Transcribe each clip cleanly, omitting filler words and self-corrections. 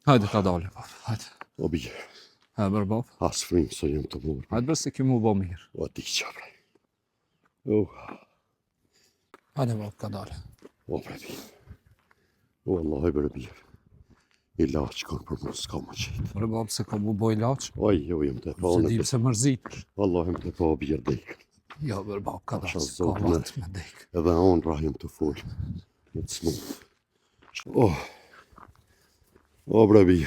Hajde ka dalë, bab. Hajde. O bie, Ha, bërë, bab. as frim så jem të mor. Hajde bërë se ki mu bo mirë. O di çabre. O, Hajde, bab, ka dalë. o bre bie. O Allah bre bie. İlaç kon për mos ka më qit. Bërë, bab, se ka mu bo ilaq. Oj, jo jem të pa. Se dim se mërzit. Allah'ım të pa bie dek. Jo, bërë, bab, ka dalë. Asha Se ka zotë, vatë me dek. Edhe on rahim të fol. Në të smut. Oh. O bre bie.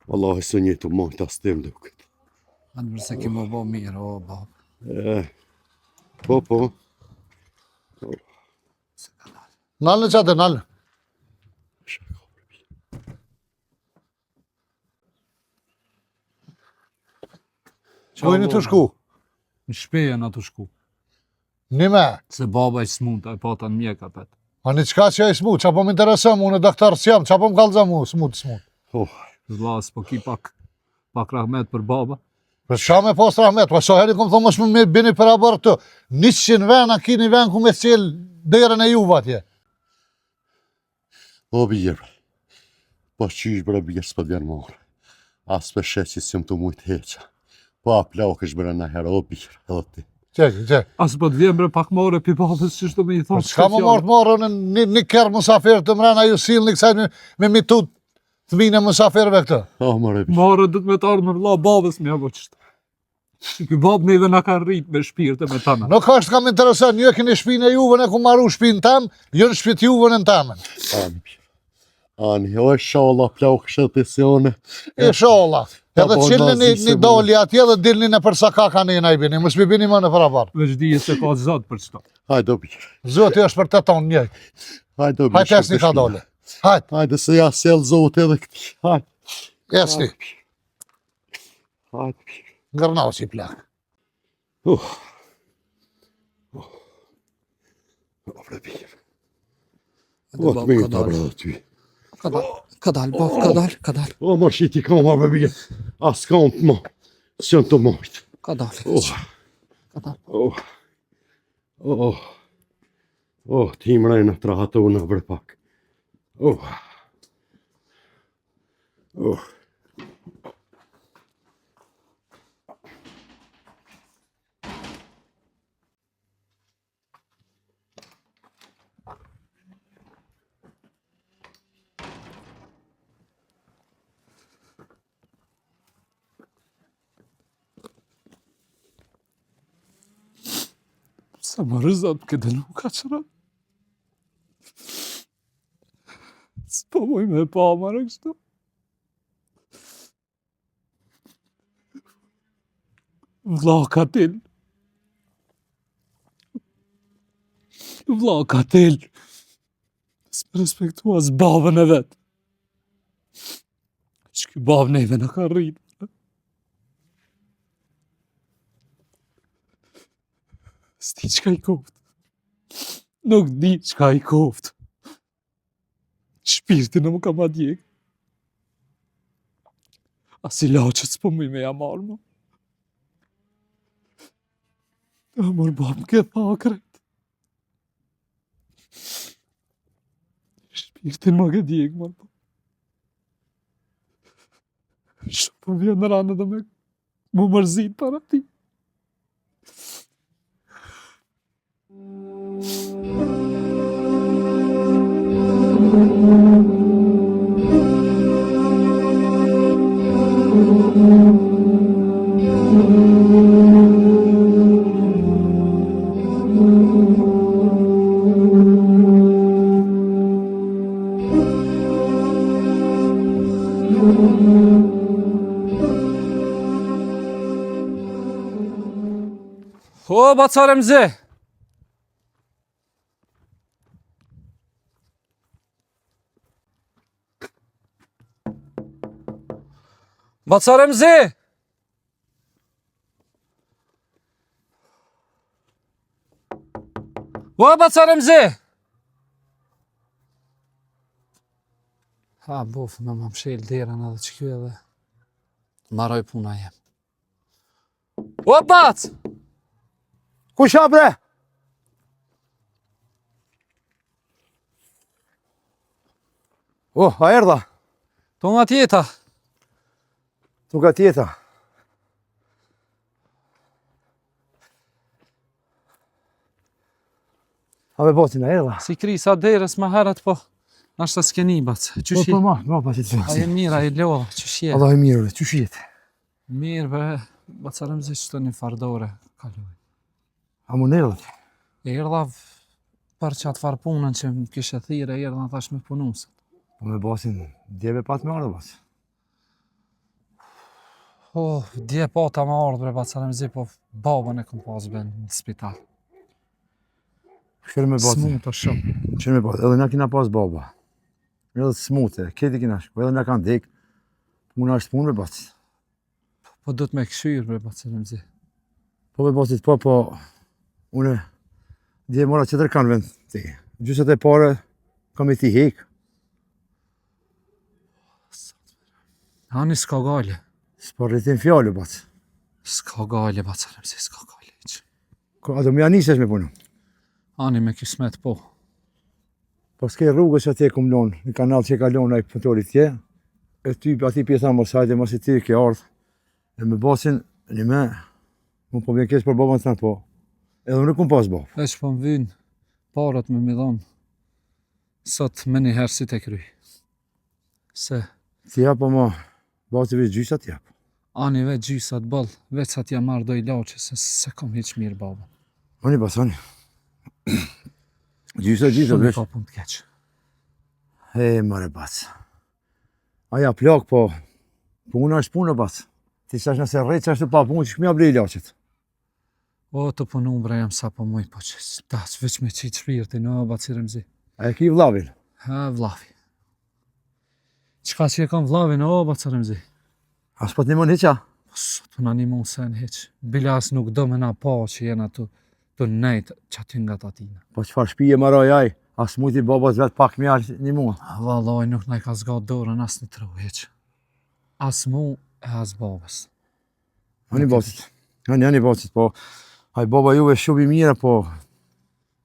Wallahi së një të mojt as tem duket. Hajde bërë se ki mu bo mirë, o, bab. Po. Se ka dalë. Nalë qatë, nalë. Kujnë të shku? Në shpeje në të shku. Nime. Se baba i smut, a i pata në mjeka pet. A një qka që e smut, qa po më interesëm, unë e doktor s'jam, qa po më kalëzë mu, smut. Oh. Vlas, po ki pak rahmet për baba. Për qa me pas rahmet, pa so heri kom thonë mos me bini për abar të, 100 vena, kini ven ku me cilë derën e juva atje. O bie. Po qysh bre bie s'po djen morë. As për shetë që s'jëm të mujtë heqa. Po a plauk është bre në herë, o bie, edhe ti. Qe. As po të vjen bre pak more pi babës që shto me i thonë. Qka më marrë një kërë musafirë të mrena ju silë një kësaj me mitut të mine musafirëve këtë. O more bie. More dhët me të ardhë me vla babës me abo qështë. Ky babë neve nga ka rritë me shpirë me tana. Nuk është kam interesën, një e kini shpinë e juve, e ku marru shpinë tem, jo në shpit juve në temen. Ani, o e shala plauk shëtë si one. Inshallah. Edhe qilni një doli atje dhe dilni në përsa ka kanë i bini, mos mi bini më në parabar. Veç dije se ka zot për çto. Hajde o bie. Zoti është për 8 tonë njëj. Hajde o bie. Hajde esni ka doli. Hajde se ja sel zot edhe këti. Hajde. Esni. Hajde bie. Ngërnau si plak. O bre bie. O të mirë të bre ty. Ka dalë, bab, ka dalë. O mor shiti ka ma bre bie. As kam të mo. S'jën të mojt. Ka dalë. Ka dalë. Ti më rejnë të rahatu në bre pak. Sa më rëzat këtë nuk ka qëra. S'po moj me pa marë kështu. Vla katil. S'me respektua s'babën e vetë. Që ky babë neve në ka rritë. S'di qka i koft. Nuk di qka i koft. Shpirti në më ka ma djek. As i laqët s'po më i me jamar më. Amor babë më ke pakret. Shpirti më ke djek më. Shumë po vjen në ranë dhe me më mërzit para ti. O, bacar Emzi! Bacar Emzi! O, bacar Emzi! Ha, bof, me më mshel derën edhe që kjo edhe maroj puna jem. O, bac! Kusha bre? A erdha? To nga tjeta. Tu ka tjeta. A me botin e edha? Si krisa derës më herët, po nashta s'keni bac. Qysh je? Ma pa që të A je mirë, a je lodha, qysh je? Allah e mirë, qysh jetë? Mirë bre, bacarëm zi qëto një fardore. Kaloj. A mu në edha? E erdha për qatë farë punën që më kishe thire, e erdha thash me punusë. Po me botin, djeve pat me ardhë bas. Oh, dje po ta ma ardhë bre, bacarëm zi, po babën e kom pas ben në spital. Shkërë me botin. Smu të shumë. Shkërë me botin, edhe na kina pas baba. Edhe smute, keti kina shku, edhe na kanë dek. Puna është punë me botin. Po do të me këshyrë bre, bacarëm zi. Po me botit, po, une, dje mora qëtër kanë vend ti. Gjysët e pare, kam i ti hek. Hani s'ka gale. S'po rritin fjallë, bat. S'ka gale, bacarëm zi, s'ka gale. A do më janisesh me punë. Ani me kismet po. Po s'ke rrugës atje kum lonë, në kanal që ka lonë a i pëntori tje, e ty ati pjesa mos hajde, mos i ty ke ardhë, e me basin, një me, më po vjen kesh për babën të në po, edhe më nuk kum pas babë. Veç po më vynë, parat me midhon, sot me një herë si të kry. Se, Ti ja po ma, basi veç gjysat ja. ani veç gjysat bëllë, veç sa t'ja marrë do i laqë, se kom hiq mirë babën. Oni bas, oni. Gjysat Shumë veç. ka pun të keqë. E, mare bas. Aja plak po, puna është punë bas. Ti qash nëse rrejt që është pa punë, që shmi abri i laqët. O, të punu bre jam sa po muj, po që tas veç me qitë shpirtin, o, bacirëm zi. A e ki vlavin? Ha, vlavi. Qka që e kam vlavin, o, bacirëm zi. A s'pat një mën heqa? Sot të në animu sen heq. Bilas nuk do me na pa që jena të nejtë që aty nga tatina. Po qëfar shpije maraj aj, as muti babas vet pak mjallë një mua. Valoj nuk na i ka zgat dorën as një tru heq. As mu e as babës. Ani basit. Ani basit, po. Aj baba juve shumë i mire, po.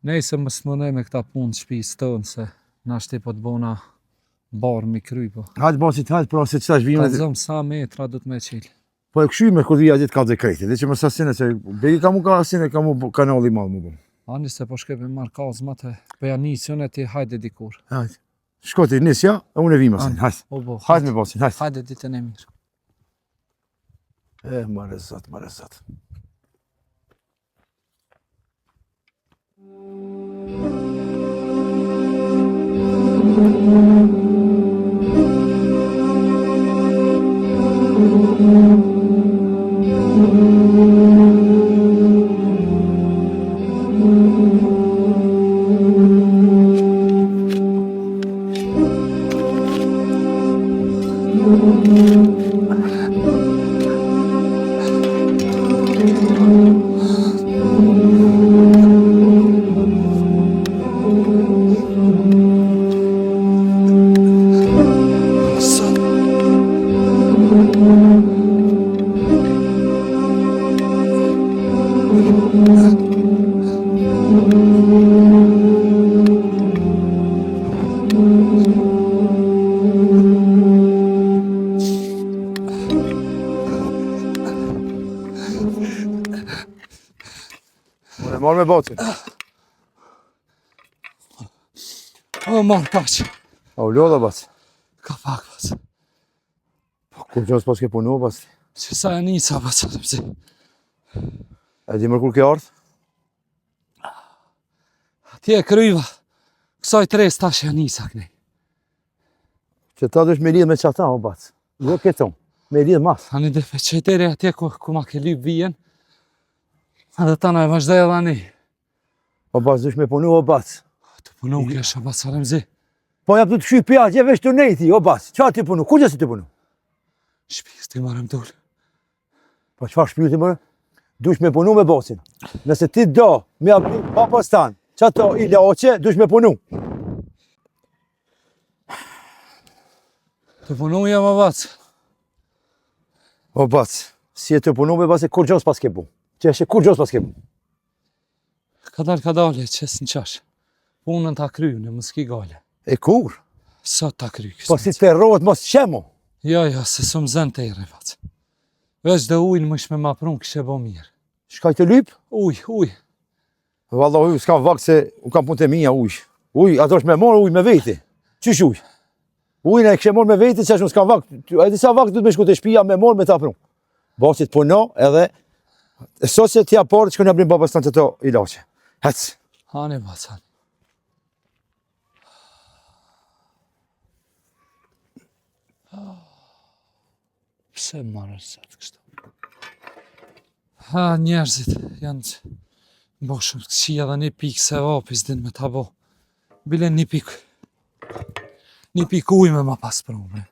Nejse më smënej me këta punë shpis tënë, se na shti po të bona barë mi kry, po. Hajtë basit, hajtë, pra se qëta Ka shvinë. zëmë sa metra du të me qilë. Po e këshyme kur dhja ditë ka dhe krejti. Dhe që më sasine, se begi ka mu ka asine, ka mu kanali malë mu bëm. Ani se po shkepi marrë kazmat e po ja nisjon e ti hajde dikur. Hajtë. Shkoti, nisja, e unë e vim asin, hajtë. O bo, Hajtë me basit, hajtë. hajde ditën e mirë. Mare zot, mare zot. Marrë me batin. O, marrë kaq. A u lodha bas. Ka pak, bas. Kur qësë pas ke punu bas. Që sa e nisa, bas, si. E di mërë kur ke ardhë? Ti e kryva. Kësaj tres tash e nisa kënej. Që ta dush me lidhë me qata, o bas. Jo këton, me lidhë mas. Ani dhe feqeteri atje ku ma ke lyp vijen. Edhe tana e vazhdoj edhe ani. O bas, dush me punu, o bas. Të punu kesha, bas, Aremzi. Po jap du të kshy pja, gje veç të nejti, o bas. Qa ti punu? Ku gjësi ti punu? Shpis ti marrëm dole. Po qëfar shpjuti mërë? Dush me punu me basin. Nëse ti do, me abri papas tanë, qa to i laqe, dush me punu. Të punu jam a bas. O bas, si e të punu me bas e kur gjos pas ke bu. Që eshe kur gjos pas ke bu. Ka dalë, qes në qash. Punën ta kryjnë, më s'ki gale. E kur? Sa ta kryjnë, Po si të rrohet mos qemo. Jo, se s'm zën të ere, vac. Veç dhe ujnë më shme ma prun kështë e bo mirë. Shkaj të lyp? Uj. Vallahi s'kam vakt se u kam punë të mija uj. Uj, ato është me morë uj me veti. Qysh uj? Ujnë e kështë morë me veti, që është s'kam vakt. A disa vakt du të me shku të shpia me morë me ta prun. Basit puno edhe, sot se t'ja parë që kënë abrim babas të to ilaqe. Hec. Hani, vac, hani. Pse marrë sot kështu? Ha, njerëzit janë që bo shumë të këqia dhe një pikë se vapis din me ta bo. Bile një pikë uj me ma pas prume.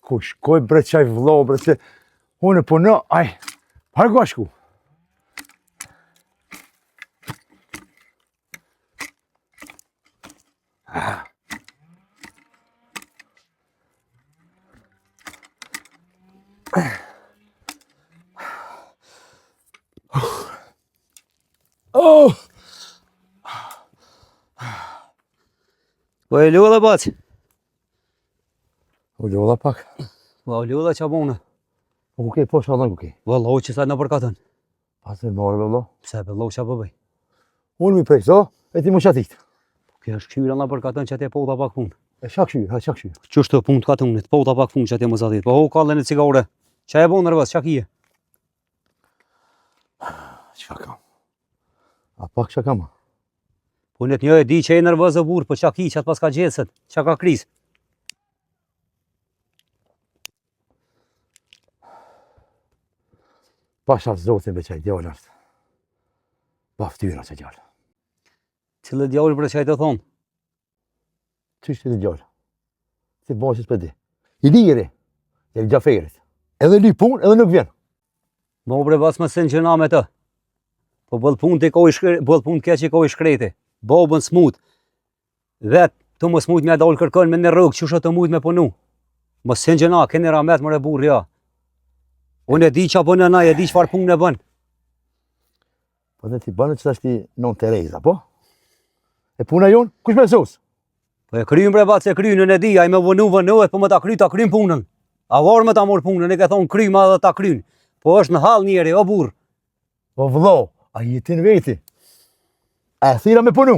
Ku shkoj bre qaj vlo bre se unë po në, aj, hargo shku. Oh! Po e ljolla baci? U ljolla pak. Po e ljolla qa bone? Po ku ke, po shalon ku ke. Vallahu që sa në përkatën. Pas e marrë vëllo. Pse vallahu qa bëbëj? Unë mi prej, so, e ti mu qatit. Kjo është këshyra në përkatën që te po ta pak punë. E shakshyrë, ha shakshyrë. Qështë të punë të katunit, po ta pak punë që te më zatit. Po ho kallën e cigare. Qa e bo nërvës, qa kije? Qa kam? A pak qa kam? Po net një e di që e nërvës e burë, po qa ki që atë pas ka gjesët, qa ka krizë. Pasha zotin be qaj djallë është. Baftyra që djallë. Cile djallë për që e të thonë? Qështë të djallë? Si basis për di. I liri, e lë gjaferit. Edhe li pun, edhe nuk vjen. Mo bre bas më sen që na me të. Po bëllë punë të kohë i shkreti, bëllë punë të keq i kohë i shkreti. Babën smut. Vetë të më smut me dalë kërkën me në rrugë, që shë të mujt me punu. Më sen që na, keni ramet më re burë, ja. Unë e di që bënë na, e di që farë punë e bënë. Po dhe ti bënë që është ti non Tereza, po? E puna jonë, kush me sos? Po e krymë bre batë se krymë në di, a i me vënuhet, po më ta krymë punën. A varë më ta morë punën, e ke thonë krymë edhe ta krymë. Po është në halë njeri, o burë. Po vëllo, a jetin veti. E thira me punu.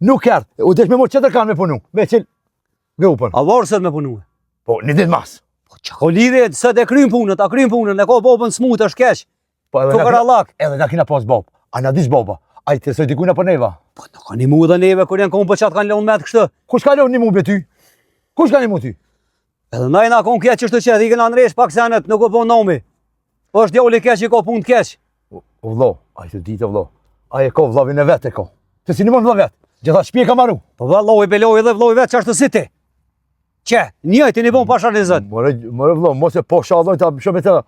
Nuk kërtë, u desh me mo qëtër kanë me punu. Me qëllë grupën. A varë sët me punu. Po, një dit mas. Po që ko lidhe, sët e krymë punën, ta krymë punën, e ko bobën smut, është keq. Po edhe na kina pas bob. A na dis boba. A i tërsoj dikujna për neva. Po në ka një mu dhe neve, kur janë konë për qatë kanë leon me të kështë. Kush ka leon një mu be ty? Kush ka një mu ty? Edhe na i na konë kjeq qështë të qetë, i këna nresh pak senet, nuk o po nomi. Po është djali keq i ko punë të keq. O vlo, a i të ditë o vlo. A i ko vlavin e vetë e ko. Të si një mund vla vetë. Gjitha shpje ka maru. Po valloj, beloj edhe vloj vetë që është të si ti. Që, njëjti një bon pasha një zët. More vlo, mos e po shalloj ta shumë e ta.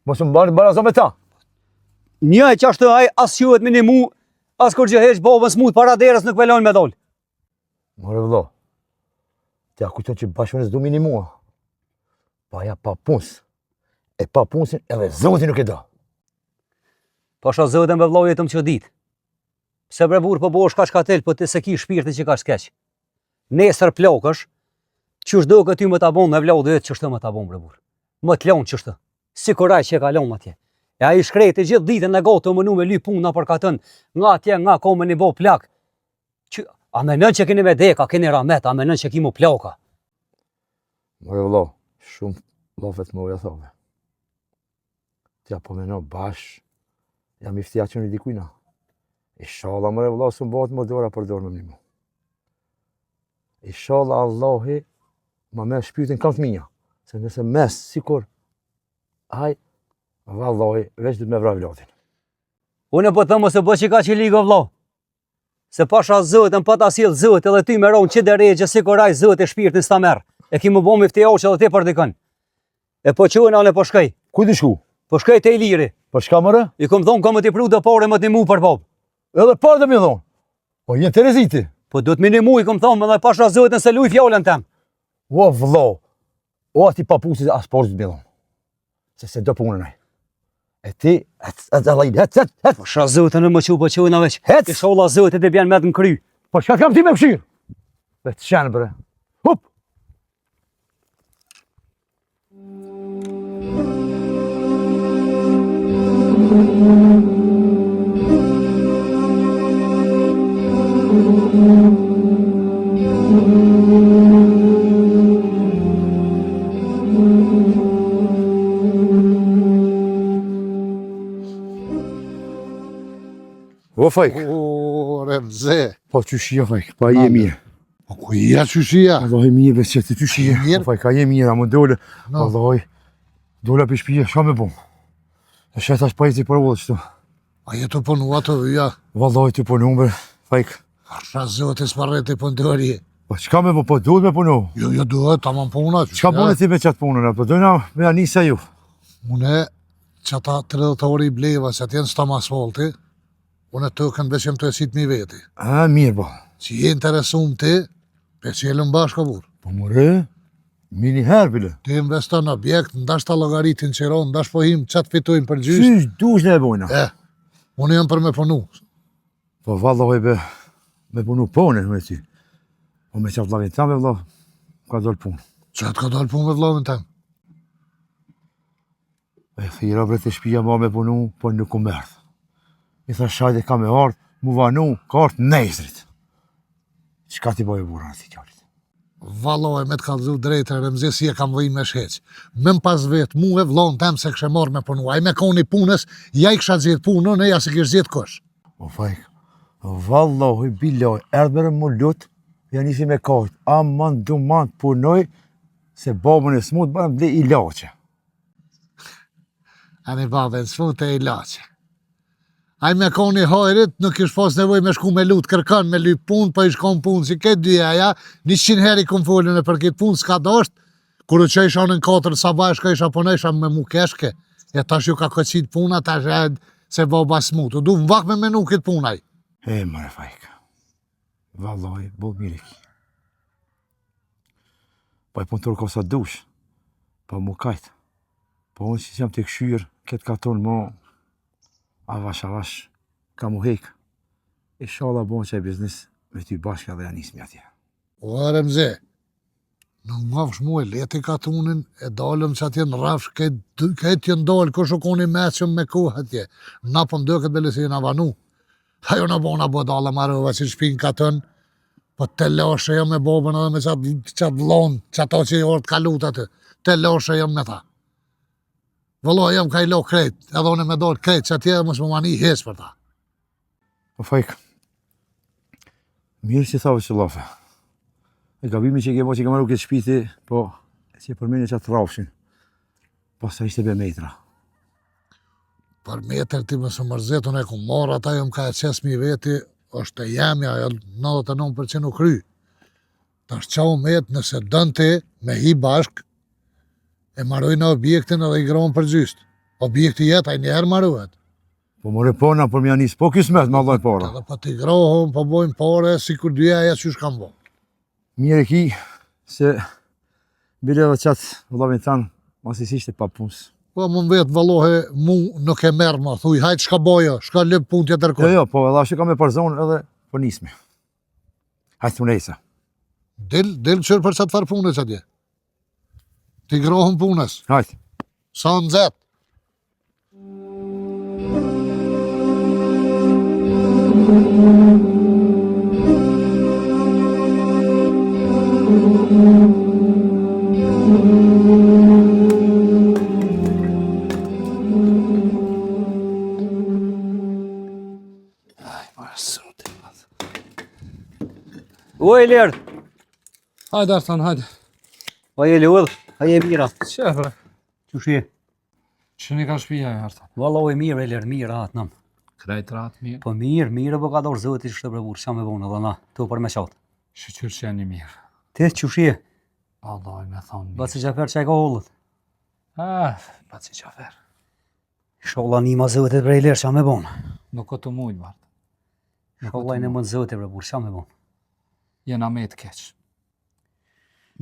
Mos e më barazo me ta. Njëjt që është aj as quhet me një mu, as kur gjë heq babën smut para derës nuk velon me dol. More vlo. Tja kujton që bashkëpunës du minimua. Pa ja pa puns. E pa punsin edhe zoti nuk e do. Pasha zëtën me vloj jetëm që ditë. Se bre burë po bosh ka shkatel, po të se ki shpirti që ka shkeq. Nesër plokësh, qështë do këty më ta bon me vlau dhe qështë më ta bon bre burë. Më t'lon qështë, si kuraj që e ka lon atje. E a i shkreti gjithë ditën në gotë të mënu me ly punë në përkatën, nga atje nga kome një bo plak. A menën që keni me deka, keni ramet, a menën që ki mu plaka. More vlo, shumë lofet më uja thove. Tja po meno bash, jam i ftja që një dikujna. Inshallah more vlo, së më bëhet më dora për dorë më një mu. Inshallah Allahi ma me shpytin kam të minja. Se nëse mes, sikur, haj, vallahi, veç du të me vraj vlotin. Unë po thëmë se bë që ka që ligë vlo. Se pasha zëtën, pa ta silë zëtë edhe ty me ronë që dhe regje, si koraj zëtë e shpirtin s'ta merë. E ki më bo mi ftja që edhe ti për dikën. E po që unë po shkej. Kuj të shku? Po shkej te i liri. Për shka mëre? I kom thonë ka më t'i pru dhe pare më t'i mu për bob. Edhe parë dhe mi thonë. Po jenë Tereziti. Po do t'mi një mu i kom thonë më dhe pasha zëtën se luj fjallën tem. O vlo, O ati papusit as portit billon. Se do punën ai. E ti, het. Pasha zote në më që po qojna veç. Hec! Inshallah zote të bjen me të nkry. Po çka kam ti me fshir? Vetë shanë bre. Hop! O fajk, O, Remze. po qyshia fajk, pa je mirë. Po ku ja qyshia? Allahi mirë veç që të qyshia. Mirë. Po fajk, ka je mirë, a më dole. No. Allahi, dole për shpije, shka me bom. E shetë ashtë pajti për ullë qëtu. A jetu punu ato, ja. Wallahi të punu, bre, fajk. Arsha zote s'parreti pun të ori. Po qka me bom, po duhet me punu. Jo, duhet, tamam puna. Qka punë ti me qatë punën, po dojna me anisa ju. Une, që ata 30 ori i bleva, që t'jenë s'tam asfalti, une të kënë besjem të esit mi veti. A, mirë, po. Që je interesum ti, pe qelën bashka vur. Po more, mini herë bile. Ti investon në objekt, ndash ta logaritin qero, ndash po him qatë fitojnë për gjysë. Qysh dush ne e bojna. Unë jam për me punu. Po vallahi be, me punu pone me ti. Po me qatë vlavin tam e vlav, ka dollë punë. Qatë ka dalë pun me vlavin tem. E thira bre të shpija ma me punu, po nuk u merdh. I tha shajde ka me ardh, mu vanu, ka ardh nejzrit. Qka ti boj e burra në ti kjallit? Valoj me të kalëzu drejtë Remzi si e kam vëj me shqeq. Me më pas vetë mu e vlon tem se kështë marrë me punu. A i me koni punës, ja i kësha gjithë punën, e ja se kështë gjithë kush. O fajk, vallahi biloj, erdhëre mu lut, ja nisi me kajt, aman du man të punoj, se babën e smut bërëm ble i laqe. Ani babën s'fut e i laqe. A i me koni hajrit, nuk ish pas nevoj me shku me lut kërkan, me lyp punë, po i shkon punë, si këtë dyja ja, 100 heri kom folën e për këtë punë, s'ka dasht, kur që isha në 4 sabaj, shka isha punë, isha me mu keshke, e tash ju ka këqit puna, tash edhe se baba smut, u du më vak me menu këtë punaj. E, mare fajk, vallahi, bol mirë ki. Po e punëtor ka sa dush, po mu kajt, po unë që jam të këshyr, këtë katon mo, avash, ka mu hek. Inshallah bon që e biznis me ty bashka dhe janis me atje. O, Remzi, nuk mafsh mu e leti katunin, e dalëm që atje në rafsh, këtë jenë dalë, kështë u koni meqëm me kohë atje. Na po mdë këtë belesi në vanu. Ajo në bona bo dalë marrëva që shpinë katën, po të lashe jam me bobën edhe me qatë vlonë, që ato që i orë të kalut atë, të lashe jam me ta. Vëllo, jam ka i lo krejt, edhe unë me dalë krejt, që atje mos më mani hes për ta. Po fajk, mirë që thave që lafe. E gabimi që ke bo që ke marru këtë shpiti, po që e përmeni qatë rafshin. Po sa ishte be metra. Për metër ti më së mërzet, unë e ku marrë ata, jam ka e qes mi veti, është e jemja, 99% u kry. Ta është qau metë nëse dënë ti me hi bashk, e marrojnë objektin edhe i gronë për gjyst. Objekti jetë, a i njerë marrohet. Po more pona për mja njës, po kismet me Allah para. Edhe po t'i grohëm, po bojmë pare, si kur dyja e që shkam bo. Mirë e ki, se bile edhe qatë vëllavin tanë, mas ishte pa punës. Po më vetë valohe, mu nuk e merë ma, thuj, hajtë shka bojo, shka lëp pun tjetër Jo, kërë. jo, po edhe ashtu ka me përzonë edhe po nismi. Hajtë të nejsa. Dil qërë për qatë farë punës atje. T'i grohëm punës, Hajtë. sa në zetë. O e lërë, Hajde Artan, hajde. o e lërë, a e mira. Qefre. Qëshje? Që një ka shpija e Artan. Valla o e mirë, e lërë, mirë atë nëmë. Krejt ratë mirë. Po mirë, po ka dorë zëti shtë brevur, qa me bonë edhe na, të për me qatë. Shqyr që janë një mirë. Te qëshje? Allah me thonë mirë. Baci qafer që e ka hollët. Baci qafer. Sholla një ma zëti bre e lërë, qa me bonë. Nuk o të mujtë, Bart. Sholla i në mund zëti brevur, qa me bonë. Jena me të keq.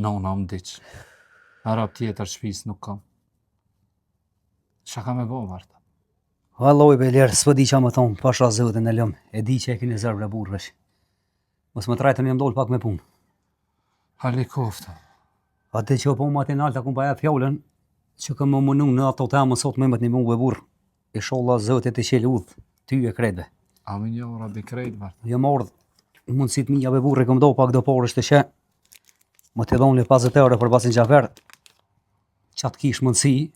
Nona më diq. Arab tjetër shtëpis nuk kam. Çka ka me bo, Marta? Valloj be ler, s'po di ç'a më thon, pasha zotin e lëm. E di që e keni zërë burrësh. Mos më trajtoni jam dol pak me punë. Hali kofta. Atë që po më atë nalta ku baja fjalën, që kam më munu në ato temë sot më të një burr. Inshallah Zoti të qel udh, ty e krejtve. Amin jo, Rabbi krejt, Marta. Jo mordh. Mundësit mija be burrë kom do pak do porës të shë. Më të dhonë 50 euro për Basin Xhafer. Çat kish mundësi.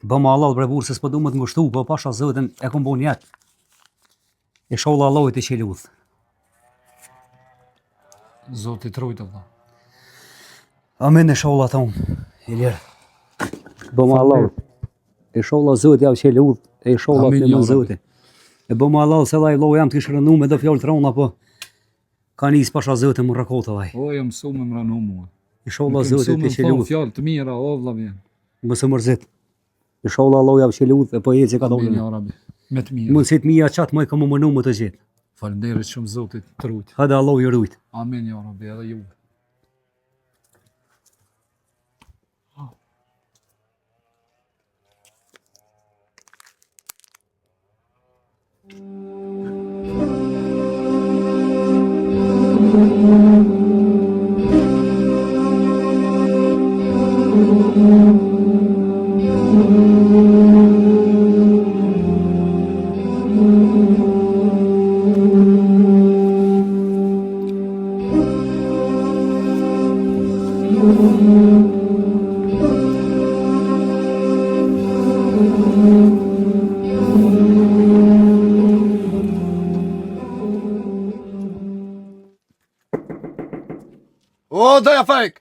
Bëma Allah bre burrë se s'po du më të ngushtu, po pasha Zotin e kom bon jetë. Inshallah Allah të qel udh. Zoti trujt Allah. Amin inshallah ton. Ilir. Bëma Allah. Inshallah Zoti ja qel udh. Inshallah Amin, të ya më Rabbi. Zoti. E bëma Allah se vaj Allah jam të kishë rënu me do fjallë të rona, po ka nis pasha Zotin më rakota vaj. O, jam mësu me më ranu mua. Inshallah Nuk Zoti mësu me të qel më udh. fjallë të mira, o vlla vjen. Mos e mërzit. Inshallah Allah ja qel udh e po eci ka Amin dolën. ya Rabbi. Me të mira. Mundësit mija qatë më e kam më mënu më të gjithë. Falënderit shumë Zotit trujt. Hada Allah ju rujt. Amin ya Rabbi, edhe ju. O, daja fejk!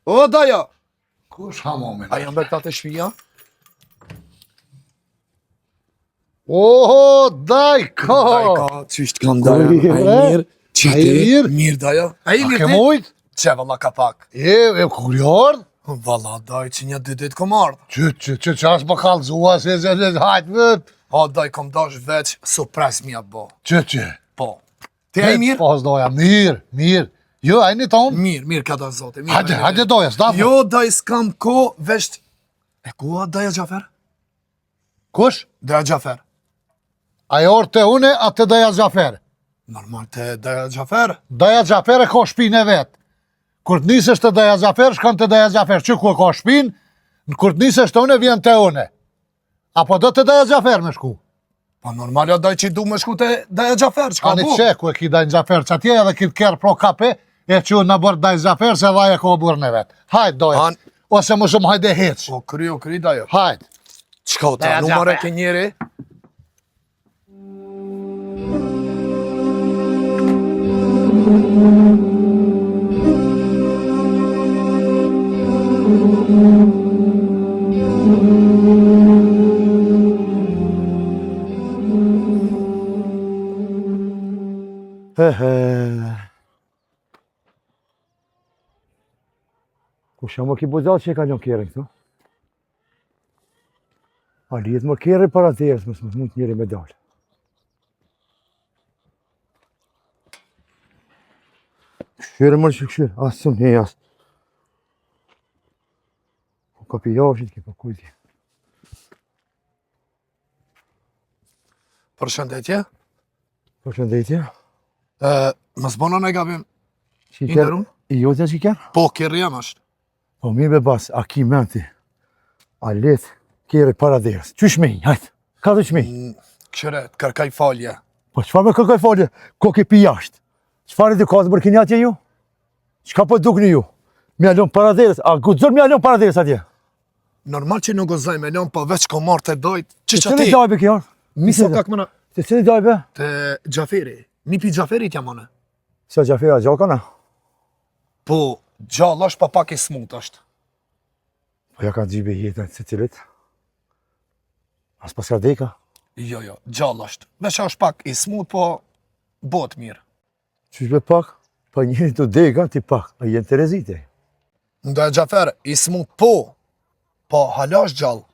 O, daja! Kush hamamin? A jam bërta të shpia? Oho, dajka! Qysht kanë daja? A i mirë? A i mirë? Mirë daja? A i A mirë ke ti? mujt? Që valla ka pak? E kur jord? Valla daj që një 2 ditë kom ardhë. Që as më kalzua se hajtë vët. O, daj kom dash veç, surprise mja bo. Që? Po. Ti a i mirë? Pas doja, mirë. Jo, a i një tonë? Mirë ka da zote. Hajde doja, s'dafë. Jo, daj s'kam ko, veç... E ku a daja Xhafer? Kush? Daja Xhafer. A e orë të une, a të daja Xhafer. Normal të daja Xhafer. Daja Xhafer e ka shpinë e vetë. Kur të nisësh të daja Xhafer, shkon të daja Xhafer. Që ku e ka shpinë, kur të nisësh të une, vjen të une. Apo do të daja Xhafer me shku? Po normal ja daj që du me shku të daja Xhafer, që ka Ani bu? që ku e ki dajnë Xhafer, që atje edhe ki të kerë pro kape, e që në bërë dajnë Xhafer, se vaj e ka burë në vetë. Hajtë doja, ose më shumë hajde heq. O, kry daja. Hajtë. Qka o ta, Daja numër e Xhafer. ke njeri? Ku shamo ki buzal që e ka njën kjerën këtu? A lijet më kjerë para terës, mësë mund njëri me dalë. Këshirë mërë që këshirë, asë së në asë. Ku ka pi jashit, ki pa kujti. Përshëndetje. Përshëndetje. Më zbono në gabim. Që i Inderum? I jotja që i kjerë? Po, kjerë jam është. Po mirë be bas, a ki menti. A letë kjerë para derës. Qysh me i, hajtë. Ka dhe qmi. Këshire, të kërkaj falje. Po qëfar me kërkaj falje? Ko ke pi jashtë. Qëfar e të ka të bërkini atje ju? Qëka po dukni ju? Me alon para derës, a gudzor me alon para derës atje? Normal që nuk gozaj me lon, po veç ko marrë të dojt. Që Të që cili ti? dajbe kjo? Misa kak mëna. Të cili dajbe? Të Xhaferi. Mi pi Xhaferit jam anë. Se Gjafera gjakana? Po, gjallë është pa pak i smut është. Po ja ka gjibe jetën se cilit. As pas ka deka. Jo, gjallë është. Veç është pak i smut, po bot mirë. Qysh be pak? Pa njëri të deka, ti pak. A jenë të rezite. Ndo e Xhafer, i smut po hala është gjallë.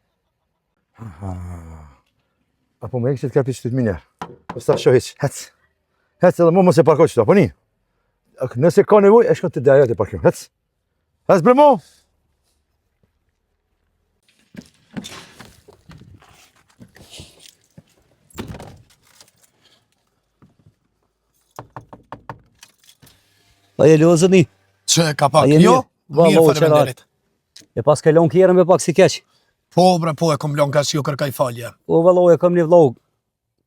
Apo me ekë që të ka për qëtët miner. Po sta shohiq, hec. Hec edhe mo mos e parkoj qëta, po një. Nëse ka nevoj, e shkon të dhe ajo të parkim. Hec. Hec bre mo. Pa e lozëni. Që ka pak, A jeni jo? mirë? Mirë Valla, faleminderit. E pas ke lon kjerën me pak si keq. Po bre, po e kom lon ka si ju kërkaj falje. O valla, e kam një vlog.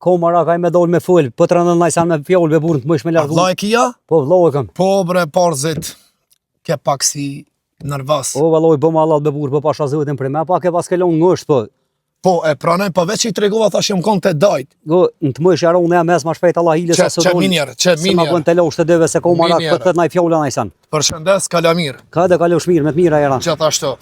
Ko mara ka me dol me fol, po të rëndën najsan me fjoll me burën të mësh me largu. Vlla e kia? Po vlog e kam. Po bre, parzit. Ke pak si nervas. O valla, bë ma allat me burë, po pasha zëvëtin për me, pak e pas ke lon ngësht, po. Po e pranoj, po veç i tregova thash jam kon të dajt. Go, në të mësh jaron e mes ma shpejt Allah hile sa së Që doli. minjer, Se që ma bën minjer. të losh të dëve se ko mara Minjer. këtë naj fjolla najsan. Përshëndes, kalamir. Ka dhe kalosh mirë, me të mira era. Gjithashtu.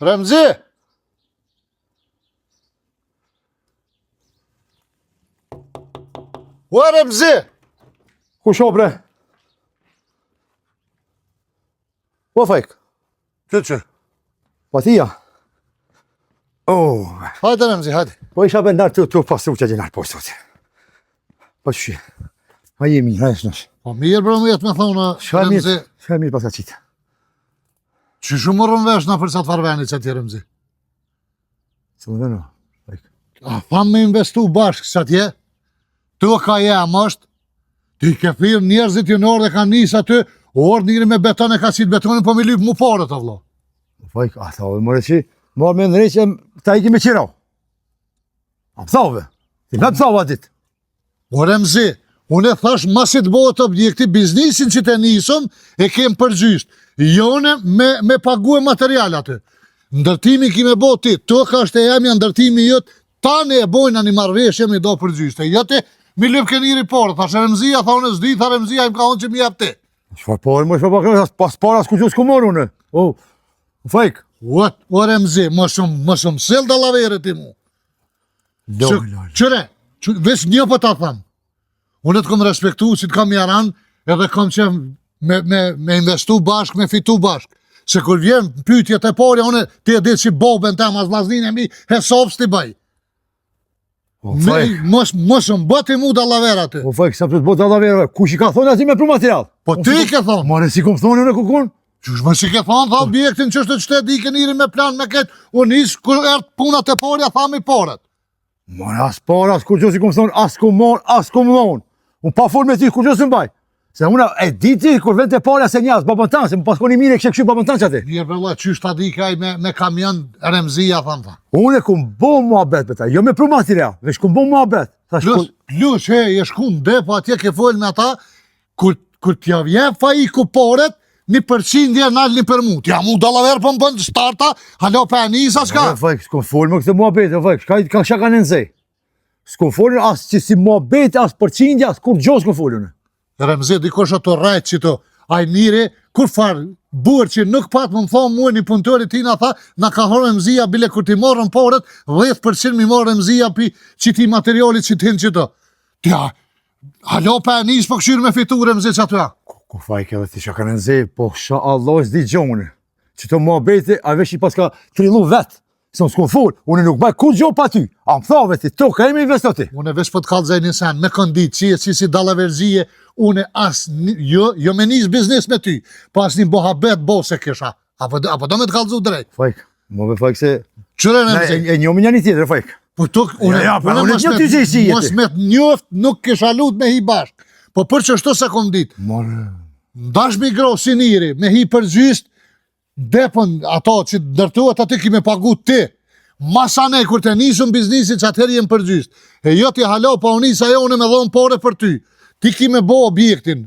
Remzi! Ua Remzi! Ku sho bre? Po fajk. Që? Pa tia. Oh, Hajde Remzi, hajde. po isha bëndar të pasu që gjenar po sot. Po që ha jemi, ha esnash. Po mirë bro më jetë me thonë, Remzi, Shka mirë pas qitë. që shumë morën vesh na për sa të farveni që ti Remzi. Se më dhe no. A tham me investu bashkë sa tje, të ka jam është, ti ke thirë njerëzit ju në orë dhe ka njësë aty, orë njëri me beton e ka si të betonin, po me lypë mu pare të vlo. Fajk, a thave, more që, marrë me ndrej që ta iki me qirau. A më thave, ti me më thave atit. O Remzi, unë e thash masit bëhet objekti, biznisin që të njësëm e kem përgjysht. Jone me pagu e material aty. Ndërtimi kime bo ti, të ka është e jemi ndërtimi jëtë, tani e bojnë një marrëveshje me do përgjysht. E jëte, mi lyp ke njëri parë, thash Remzia, tha unë s'di, tha Remzia, im ka unë që mi jep ti. Shfar parë, më shfar parë, pas para s'ku që s'ku morë une. O, fajk. O Remzi, më shumë sel da lavere ti mu. Qëre, veç një për ta thamë. Unë të kom respektu, si të kam jaran, edhe kom që me investu bashk, me fitu bashk. Se kur vjen pytjet e parja, unë ti e ditë që boben të mas vaznin e mi, hesovs t'i bëj. O, fajk. Mosëm, bëti mu da lavera ti. O, fajk, sa për të botë alla verë, kush i ka thonë ati me pru material? Po ti ke thonë. Mare, si kom thonë une kukun? Qysh më si ke thonë, tha objektin që është të qëtet, i ke njëri me plan me ketë, unë isë, kur ertë punat e parja, tha mi paret. Mare, as para, as kur që si kom thonë, as ku mon, as ku mon. Unë pa full me ti, kur që si mbaj. Se una e diti kur vend të parja se njës, babën tanë, se më paskoni mire e kështë këshu babën tanë që ati. Mirë përla, qysh ta di kaj me kamion Remzia, thamë tha. Unë e kum bo mua bet për ta, jo me pru material, veç kum bo mua bet. Plus, he, je shku në depo atje ke folë me ata, kur t'ja vjen fa i kuporet, 1% nalë një për mu. T'ja mu dalaver për më bëndë starta, halo për e njësa shka. Fajk, s'kom folë më këtë mua bet, fajk, shka ka në nëzej. S'kom folë as që si mua bet, as përqindja, as kur gjo s'kom folë une. Remzi, dikosh ato rajt që to, aj njëri, kur farë, burë që nuk patë më thonë mua një punëtori tina tha, na ka horë Remzia, bile kur ti morën poret, 10% mi morë Remzia pi që ti materialit që t'hin që to. Tja, halo për e njësë për këshyrë me fitu Remzi që ato ja. Ku fajk edhe ti shka ka në nëzej, po sha Allah s'di gjone. Që të mua beti, a vesh i pas ka trillu vetë. Se unë s'kom folë, unë nuk baj kur gjo pa ty. A më thave ti, to ka imi investoti. Unë veç për të kalëzaj një sen, me kondit, që si dalaverzije, unë jo me njës biznes me ty, pa as një bohabet bo se kisha. Apo do me të kalëzu drejt. Fajk, më be fajk se... Qëre Remzi? E njomi një një tjetër, fajk. Po tuk, unë një ty që i si jeti. mos me të njoft nuk kisha lut me hi bashk. Po për që shto se kom dit. Morë... Dash mi gro si njëri, me hi përgjysht, depën ato që dërtuat aty ki me pagu ti. Masane, kur të njësëm biznisit që atëherë jem përgjysht. E jo ti halo, pa unë njësa jo, unë me dhonë pore për ty. Ti ki me bo objektin.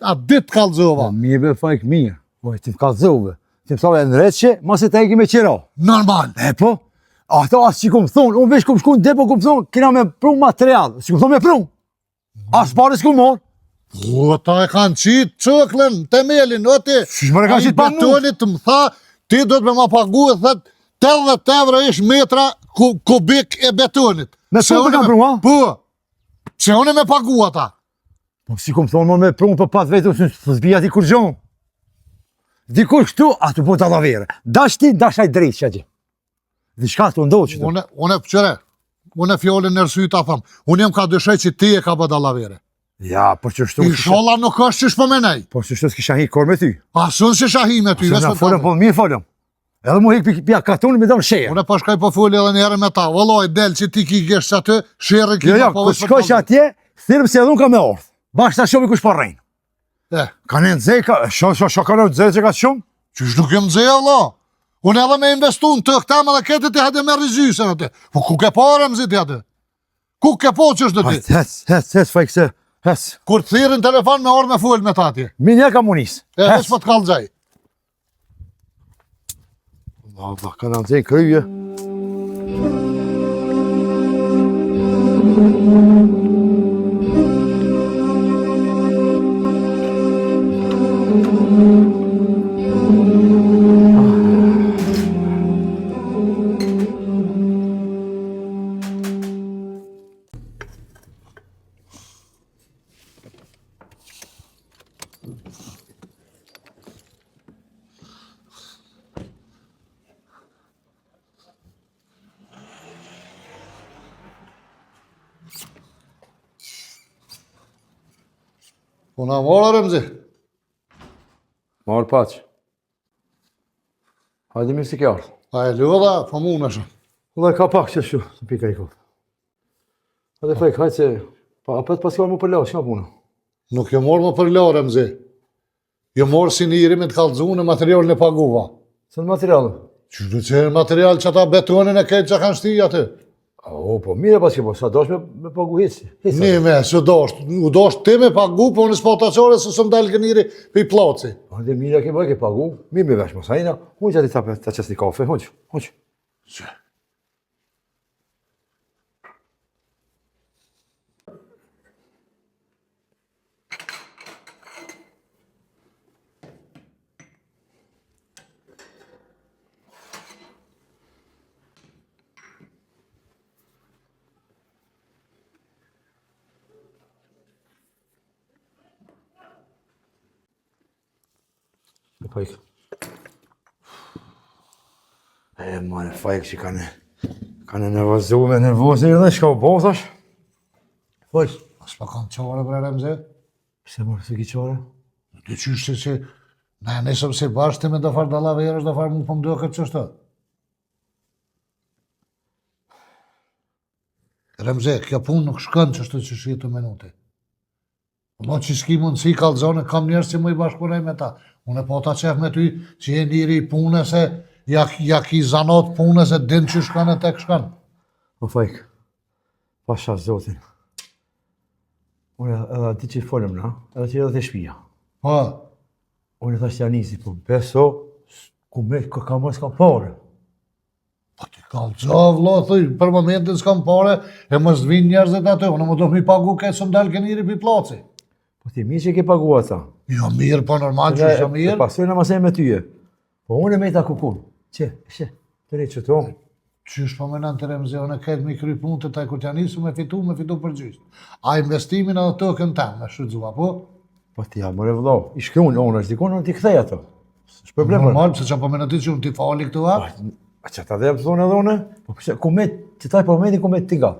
A dit kalzova. Mirë be fajk mirë. Po, ti më kalzove. Ti më thave në reqe, mas e ta eki me qira. Normal. E po, Ato asë që kom thonë, unë veç kom shku në depo kom thonë, kina me prunë material, si kom thonë me prunë. Asë pare s'kom morë. O, ta e kanë qitë qëklën, temelin, o ti. Shish më kanë qitë pa mu. Betonit të më tha, ti do të me ma pagu e thët, 80 euro ish metra kubik e betonit. Me prunë për kam prunë, a? Po, që unë me pagu ata. Po si kom thonë, me prunë për pas vetë, së zbija ti kur gjonë. Dikush këtu, atë po të lavere. Dash ti, dash aj drejtë që gjë. Dhe shka të ndohë që të. Une pëqëre, une fjallin nërsuj ta thëmë, unë jem ka dëshaj që ti e ka bë dalavere. Ja, po që shtu... I sholla nuk është që shpomenej. Po që shtu s'kisha hi kor me ty. Asun që shahi me ty. Se na folëm, po mirë folëm. Edhe mu hik pja katunit me dëmë shërë. Une po shkaj po folë edhe njerë me ta. Vëlloj, del që ti ki gjesht që aty, shërën ki Jo, po shkoj që atje, thirëm se edhe unë ka me orth. Bashkë ta shumë i kush po rejnë. Ka në nëzej, ka në nëzej që ka shumë? Qysh nuk jem nëzej, vëllo. Unë edhe me investu në të këtama dhe këtë ti hajde me rizysën aty. Po ku ke pare më ziti aty? Ku ke po që është dhe ti? Hes, fajkse, hes. Kur të thirin telefon me orë me full me ta ti. Minja ka munis. Hes po të kalëgjaj. Allah, ka në nëzej kryje. Po na morë Remzi. Marë paqë. Hajde mirë si ke ardhë. A e lëdha, po mu në shumë. Dhe ka pak që shu, të pika i kodë. Hajde fajk, hajde se... Pa apet pas ka mu për lau, shka puna? Nuk jo morë më për lau Remzi. Jo morë si njëri me të kalëzu në materialin e paguva. Së në materialë? Që du që material që ata betonin e këtë që kanë shti aty. O, po mire pas ke po, sa dosh me pagu hisi. Një me, së dosht. U dosht ti me pagu, po në spotaqore se së mdalë kënjëri për i placi. Ande mire ke bëj ke pagu, mirë me vesh mosajna, hunë që ati ta qësni kafe, hunë. Që? Fajk. Mane, fajk që kanë nervozu me nervozi edhe, shka u bo, thash? Fajk. As pa kanë qare bre Remzi? Pse mërë se ki qare? Ty qyshtë që ne nesëm si bashkë ti me do farë dalaverës, do farë mu po më do këtë qështë. Remzi, kjo punë nuk shkën qështë që shqitë minuti. Unë që s'ki mundësi kalzone, kam njerës që më i bashkëpunej me ta. Unë e po ta qef me ty që je njëri pune se ja ki zanot pune se din që shkan e tek shkan. O fajk, pasha zotin. Unë edhe ti që i folëm na, edhe që edhe të shpija. Po, Unë e thash të janisi, po beso, ka mërë s'ka pare. po ti kalzo vlo, thuj, për momentin s'kam pare, e më zvin njerëzit aty, unë më do mi pagu këtë së mdalë ke njëri pi placi. Po ti mi që ke pagu ata. Jo mirë, po normal që është mirë. Pasoj në masej me tyje. Po unë e me i ta kukun. Që, të rejtë që to. Qysh po menan të Remzi, unë e këtë mi kry punë të taj kur t'ja nisu me fitu për gjysë. A investimin edhe të kënë tem, me shrydzua, po? Po ti ja, mërë vëllo, i shkruun, onë është dikon, unë t'i kthej ato. Shë problem mërë. Normal, se që po menan ti që unë t'i fali këtu ha? A që ta dhe e pëthonë edhe une? Po përse, ku me, që taj po me, ku me t'i ga.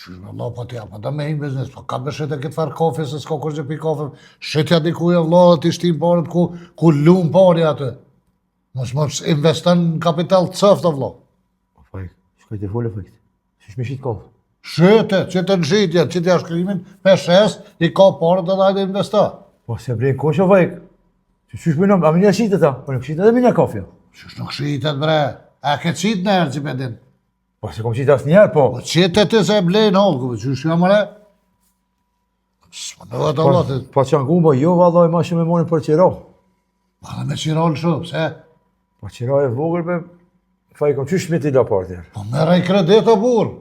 Allah, po t'ja, po da me hinë biznes, po ka bëshet e këtë farë kafe, se s'ka kur që pi kafe, shetja dikuja vlo dhe t'i shtim parët ku lumë pari atë. Mos investon në kapital të sëftë vlo. Po fajk, shkaj t'i folë fajk, shish me shit kafe. Shete, që të në shitja, që t'ja shkrimin, me shes, i ka parët dhe hajde investa. Po se brejnë kosho fajk, që shish me nëmë, a minja shite ta, po në këshit edhe minja kafe. Qysh nuk shitet bre, a ke qit në erë që pedin. Po se kom qita asë njerë, po. Po qete të se blejnë holë, qysh jam re? Së më në vëtë Allah, Po që në gumbo, jo vallaj ma shumë e monin për qiro. me qirol shumë, se? Po qiro e vogër me Fajko, qysh me ti la parti? Po meraj kredit o burë.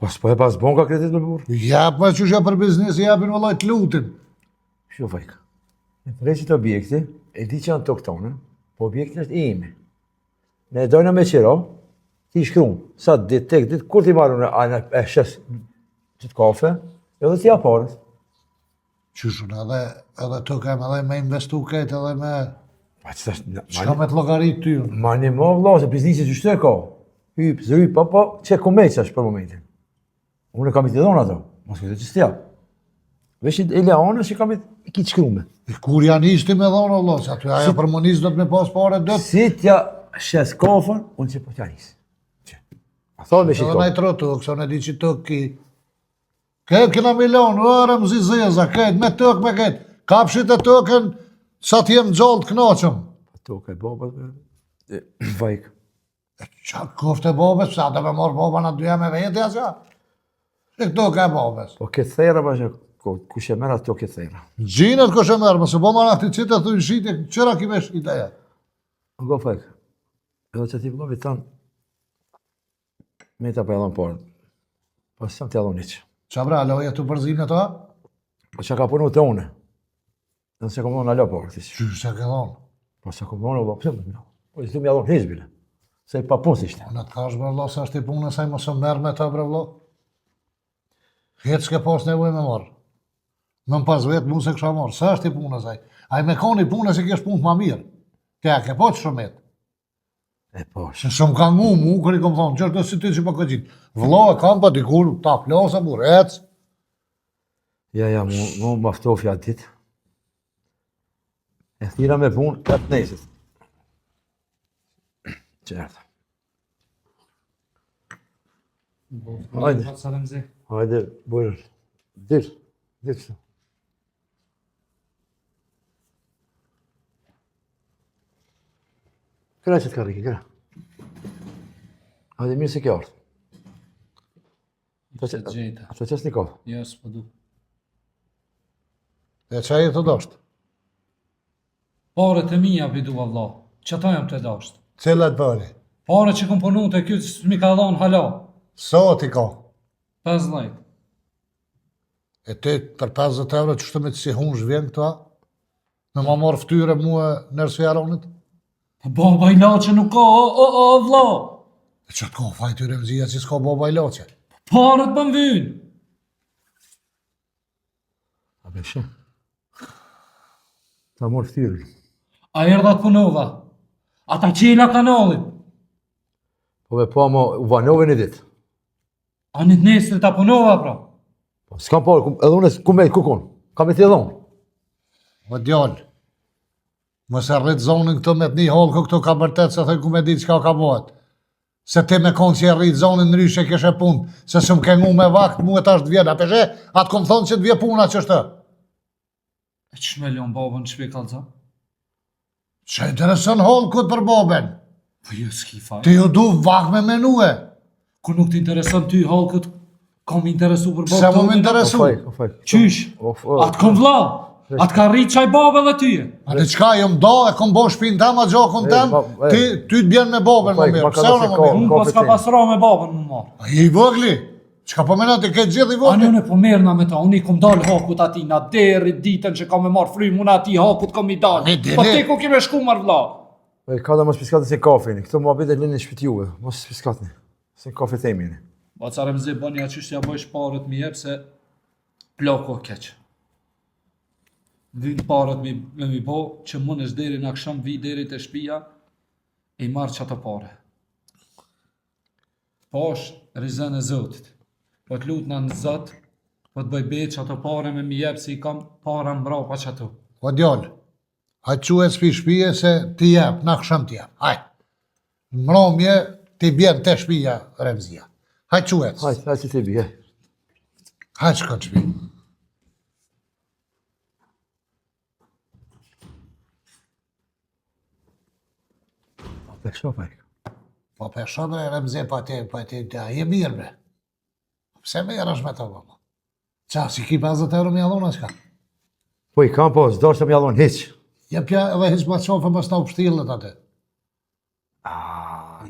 Po e pas bon ka kredit me burë? Jep me qysha për biznis, jepin vëllaj të lutin. Shko fajka. Në preqit objekti, e di që janë tokë tonë, po objektin është imi. Ne e dojna me qiro, ti shkrum, sa dit, tek dit, kur ti marru në ajna e shes qëtë kafe, edhe ti aparët. Qyshun edhe të kem edhe me investu këtë edhe me... Pa që tash, Qka me të logarit ty unë? ma një ma vla, se biznisi që shtu e ka. Hyp, zëryp, pa, që komeqash për momentin. Unë e kam i të donë ato, mos këtë që s'tja. Vesh e leana që kam i kitë shkrume. I kur janë ishti me dhonë, Allah, se aty aja për monis do të me pas pare dëtë. Si t'ja shes kafën, unë që po t'ja njësë. A thonë me Edhe shikon. na i trotu, kësa në di që të ki... Këtë kina milion, ërë më zizeza, këtë, me tëk me këtë. Kapshit e tëkën, sa t'jem gjallë të knaqëm. Tokë e baba, vajk. Qa kofte babes, sa të me morë baba në dyja me vete, asja? Që këto ka babes. Po këtë thera, ba që kush e mera, to këtë thera. Gjinët kush e merë, mësë boma në të citë të shite, qëra kime shite e? Ngo fajk, edhe që ti vlovi tanë, me ta pa jallon parë. Po s'jam të jallon iqë. Qa bra, loje të përzime të? Po që ka punu të une. Edhe që ka punu në alo parë, ti që. Qysh se ke dhonë? Po që ka punu, pëse më të mjallon. Po që tu më jallon hizbile. Se i pa punë si ishte. Në të kash bre vlo, sa është i punë, saj mësë merë me ta bre vlo. Hetë s'ke pas nevoj me marë. Më në pas vetë mu se kësha marë, sa është i punë, saj. A i me koni punë se kesh punë ma mirë. Te ke po që shumet. E po, Se shumë ka ngu mu, kër i kom thonë, qërë të si ty që pa këtë gjitë. Vlo e kam pa dikur, ta plasa burë, ecë. ja, mu maftofi atë ditë. E thira me punë, ka të nesit. Qertë. Hajde. Hajde, bujrën. Dirë që. Këra që të ka riki, këra. Hajde, mirë se kjo ardhë. Ato qës një kohë. Jo, s'po du. E qa i të doshtë? Paret e mija pidu valla, që ta jam të dashtë. Cilat bëri? Pare që kom punu të kjo që mi ka dhonë hala, Sot i ka? 50. E ti për 50 euro që shtë me të si hunë zhvjen këta? Në ma marë ftyre mua nërës fjaronit? Baba i lache nuk ka, o vlla. E që të ka fajtë i remzia që s'ka baba i lache? Paret më vynë. A beshe? Ta morë ftyrën. A erdha të punova. Ata qela kanalin. Po me pa ma u vanove një ditë. A një të nesër ta punova pra. Po s'kam parë, edhe unë ku me kukon. Kam e ti edhe unë. O djallë, mëse rritë zonën këto me të një halë këto ka bërtet se thëj ku me ditë qka ka bëhet. Se ti me konë që e rritë zonën në ryshe keshe punë, se shumë ke ngu me vakt, mu e ta është vjena. Peshe, atë kom thonë që të vje puna që është. E që me leon babën që shpe kalza? Që interesën halë këtë për babën. Po jo s'ki faj. Ti ju du vak me menue. Ku nuk t'intereson ty halkët, kam interesu për babë Se mu më interesu. Ofaj. Qysh? Atë kom vla, atë ka rritë qaj babë dhe tyje. A të qka jëm da e kom bo shpinë tem, a gjakon tem, ty të bjen me babën më mirë. Pse unë më mirë? Unë pas ka pasra me babën më marë. A i vogli? Qka po mena të këtë gjithë i A vogli? nëne po merna me ta, unë i kom dalë hakut ati, na deri ditën që kam me marë frymë, unë ati hakut kom i dalë. Ne deri. Po te ku kime shku marë vla. E ka da mos piskatës e kafeni. Këto mua bide lini shpit juve. Mos piskatni. Se kafe themini. Ba ca remzi bëni a qyshtja bëjsh parët mi jep se plako keq. Vynë parët me mi bo që mund është deri në aksham vi deri të shpia e i marë që ato pare. Po është rizën e zotit. Po të lutë në zotë, po të bëj betë që ato pare me mi jep se i kam para mbra pa që ato. O djallë, hajtë quet s'pi shpije se ti jep, na këshëm ti jep. Hajtë. Mromje ti bjen të shpija remzia. Hajtë quet. Hajtë që ti bje. Hajtë shkën shpi. Pe shofaj. Po për shumë e remze pa ti, je mirë bre. Pse me jerash me të vëmë? Qa, si ki 50 euro me jallon ashka? Po i kam po, s'do që më jallon hiq. Jepja edhe hiç ma qofe më s'na u pështillet atë.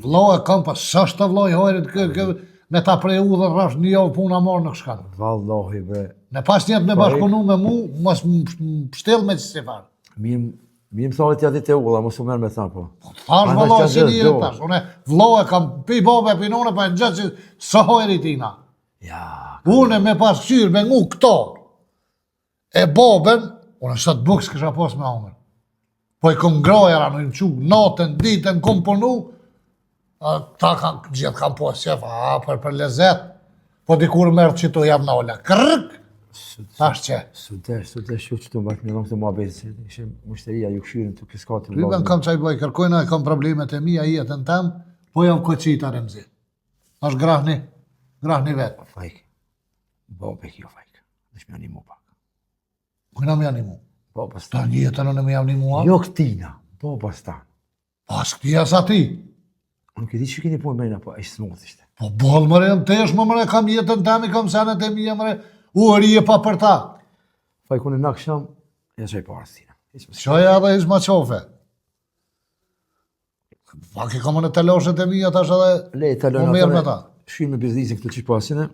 Vlo e kam pas, sa shtë vloj hojrit me ta prej u dhe rrash një javë puna marrë në këshkan. Vallahi bre. Në pas njetë me bashkëpunu me mu, mos më pështel me që si farë. Mi më thonë t'ja ditë e ulla, mos u merë me thamë po. Thash vëlloj si njëri tash, une vlo e kam pi bobe pinone pa në gjëtë që së hojrit tina. Ja. Une me pas këshyrë me ngu këto, e boben, une sot buks kësha pos me omër. Po i kom grojera në imë quk, natën, ditën, kom punu, ta gjithë kam pos qefa, për lezet, po dikur mërë që tu jam në ola, kërrëk, tash që. Sudesh, shu që të mbak një nëmë të mua betë, se ishe mushteria ju këshyrën të këskatë të Rybën kam qaj bëj, kërkojna e kam problemet e mija, jetën tem, po jam koqita remzi. Ashtë grahni vetë. Fajk, bobe kjo fajk, dhe shme animu pak. Kujna me animu. Boba Ta stan. një jetën në me animu a? Jo këtina, boba stan. Pas këtia sa ti. Nuk e di që keni punë mrejna, po e smooth ishte. Po bolë mëre, më tesh më mëre, kam jetën temi, kam senet e mija mëre, u rije pa për ta. Fajk unë në aksham, e qaj parës tina. Qoja edhe ishma qofe. Pak i kam në teloshet e mija tash edhe, Le, të po merë me ta. Shkrim me biznisin këtë që pasine,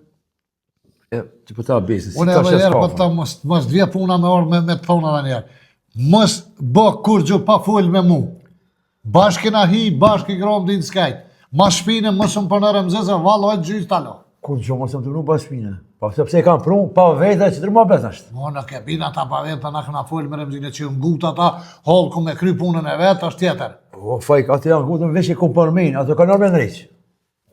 e që për ta biznis. Unë edhe njerë për ta mos dvje puna me orë me të thona dhe njerë. Mos bë kur gju pa full me mu. Bashkina hi, bashki grom din skajt. Ma shpine, mos më përnërë më zezë, valo e gjysh talo. Kur gjo mos më të nuk bashkëpine. Pa sepse e kam prunë, pa vete që të rëma bet ashtë. Mo në kebina ta pa vetë, na këna full me remzine që në guta ta, holë ku me kry punën e vetë, është tjetër. O, fajk, atë janë gutën veç e kom përmin, atë ka nërme në reqë.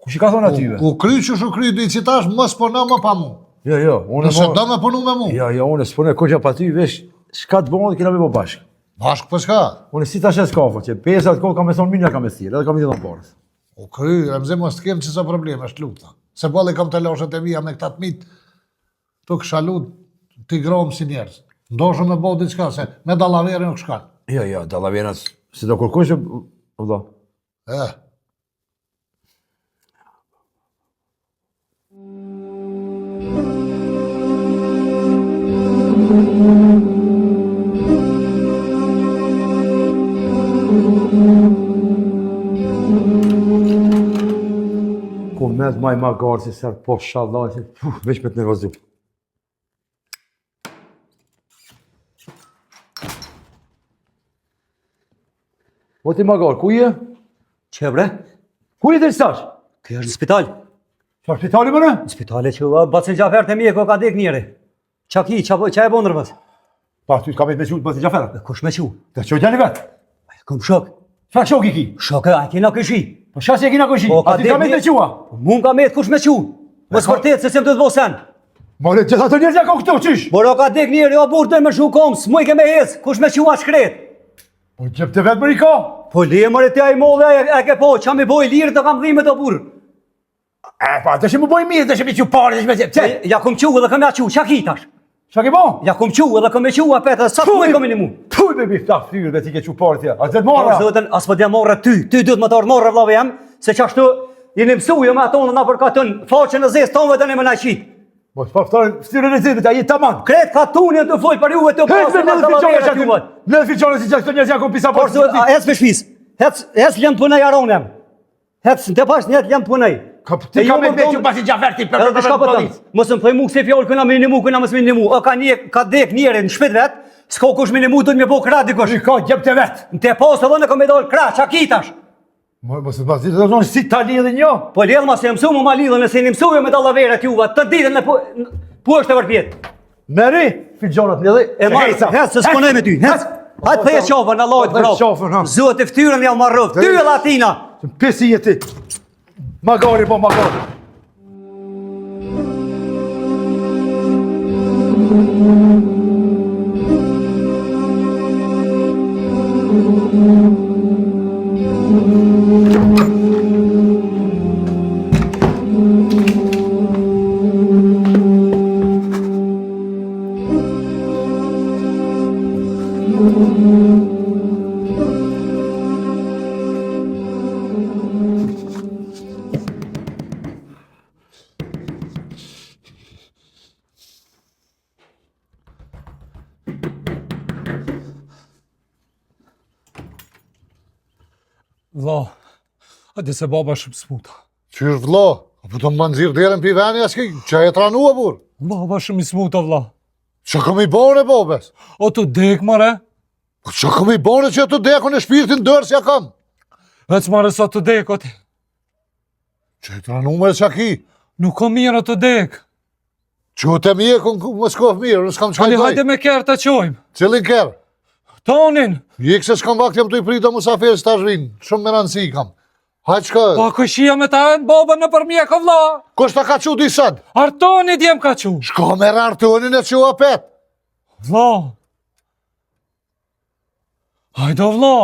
Kush i ka thonë atyve? Ku kry që shu kry di citash, mos përnë më pa mu. Jo, unë Nëse do me punu me mu. Jo, unë s'pune kogja pa ty, veç, shka të bënë dhe kina me po bashkë. Bashkë për shka. Unë si ta shes kafa, që pesat kohë ka me thonë minja ka me thirë, edhe ka me dhënë parës. O kry, remzi mos të kemë që sa probleme, është luta. Se bëllë i kam të loshet e mija me këta të mitë, të kësha lut, t'i gromë si njerës. Ndoshë me bo diçka, se me dalaveri nuk shkan. Jo, dallavenas, si do kërkush që, vëllo. Ku med maj ma garë si sërë po shallah, veç me të nervozu. Po ti ma garë, ku je? Që bre? Ku je të rësash? Kjo është në spital. Qa shpitali mëre? Në spitale që Bacin Gjafer të mje, ko ka dek njëri. Qa ki, qa e bo nërvës? Pa, ty s'ka me të me qut bëti Gjaferat. Kush me qu? Të që gjeni vetë? Kom shok. Qa shok i ki? Shok e, a kena këshi. Po qa si e kina kushi? Po, ka A ti ka me të dek qua? Mun ka me të kush me qu. Mos vërtet se sem të të bo sen. More, gjitha të njerëzja ka këto, qysh? Boro ka dek njëri, o burë të me shu kom, s'muj ke me hez, kush me qu a shkret. Po gjep të vetë më rika? Po le mërë të ja i molle, e ke po, qa mi boj lirë të kam dhime të burë. E, pa, të shi më boj mirë, të shi mi që pare, të shi me që... Qe? Ja kom qu edhe kam ja qu, qa ki tash? Qa ki bo? Ja kom qu edhe kam e qu apet, sa të muj kam e një mu. Puj me bifta fyrë dhe ti ke që pare tja, a të marra? Zotën, as po t'ja morë ty duhet më të orë morë vlave jam, se qashtu jeni mësuje me atonë na përkatën faqën e zesë tonë dhe ne më na qitë. Po të paftarën styrën e zimë, ta jetë tamam. Kretë katunjen të full për juve të pasë në zëllavere të juve. Në fiqonë si që këto njerëz janë kom pisa Por pasë. zot, hec me shpis, hec lëmë punaj aronem. Hec, në të pash njët lëmë punaj. Ti ka me që pasi Gjafer ti për Edhe të shka pëtëm, mësë më thëj mu këse fjallë këna minimu, këna mësë minimu. Ka dek njëri në shpit vetë, s'ka kush minimu të një po kra dikush. Ka gjep të vetë. Në të pasë edhe në kom e dojnë kra, qa kitash? Mos të pasi të zonë si ta lidhe një. Po lidhë ma se mësu më ma lidhë, nëse një mësuje me dallavere t'juve, të ditën në po është e vërpjet. Meri, fiqonat një dhe... E marë, hec, se s'ponoj me ty, hec. Hajtë pëjë qofën, në lojtë Hajtë qofën, ha. vrapë. Zot e ftyrën ja marrë, ftyrë latina. Pesi jeti. Magari po magari. Vlo, Hajde se baba shumë smuta. Qysh vlla? Po të më nxirr derën pi veni as që e tranua bur. Baba shumë i smuta vlla. Çka kam i bone babes? O të dek more? Po çka kam i bone që të dekon e shpirtin dërë si ja kam? Vec more sa të dek o ti. Që e tranua e qaki? Nuk kom mirë o të dek. Që të mjekun më s'kof mirë, në s'kam qaj Ani doj. hajde me kërë të qojmë. Cilin kërë? Tonin. Jek se s'kam vakt jam të i prita musafirë s'ta zhvinë. Shumë me rëndësi kam. Hajtë shka... Pa këshia me ta e në babën në përmjek o vlla. Kush ta ka qu disad? Artoni djem ka qu. Shko me rartonin e që apet. Vlla. Hajde o vlla.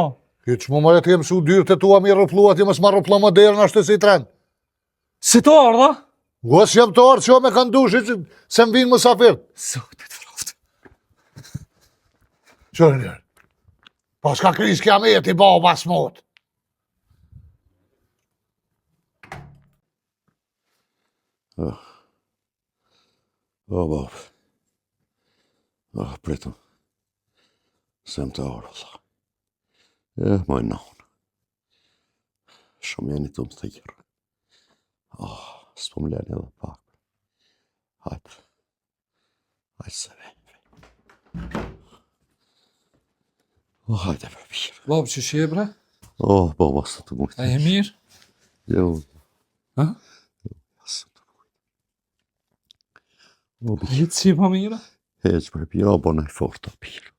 Ki që më mëre të jem su dyrë të tua mi rëplu ati më s'ma rëplu më derën ashtë si tren. Si të ardha? Gos jem të orë që me kanë dushi që se më vinë musafirë. Zotit froftë. Qërë njërë? Pas ka kriz kja me jeti baba smot. bab. Pritëm. Sem të orë, valla. Moj non. Shumë jeni të më thirë. S'po më leni edhe pak. Hajtë. Hajtë se vejnë. Hajde për pirë. Babë që shje bre? Baba së të mujtë. A je mirë? Jo. Ha? Së të mujtë. Hitë si pa mira? Heq për pirë, bënaj fort o pirë.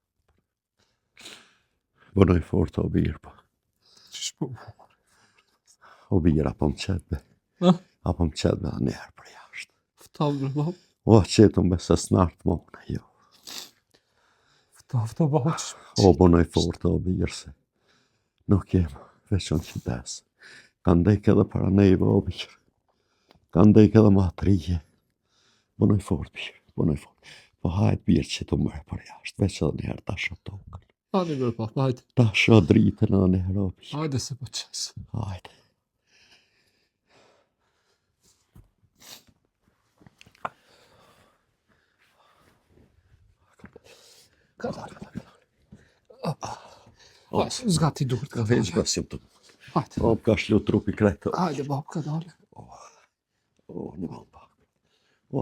Bënaj fort o birë, pa. Qysh po? O birë, apo më qetë be. Ha? Apo më qetë be njerë për jashtë. Ftav bre babë. Qetë më se snartë më unë, jo. Ftav të babë qysh. Bënaj fort o birë, se nuk jem veçon që desë. Kanë dek edhe para neve o birë. Kanë dek edhe matrije. Bënaj fort birë, bënaj fort. Po hajtë birë që të mërë për jashtë, veç edhe njerë ta shë tokën. Hajde bre babë, hajde. Ta shë dritën edhe njerë o birë. Hajde se po qesë. Hajde. Zgati duhet ka Veç basim të Hajde. ka shlu trupi kretë. Hajde babë ka dale. Një më pak.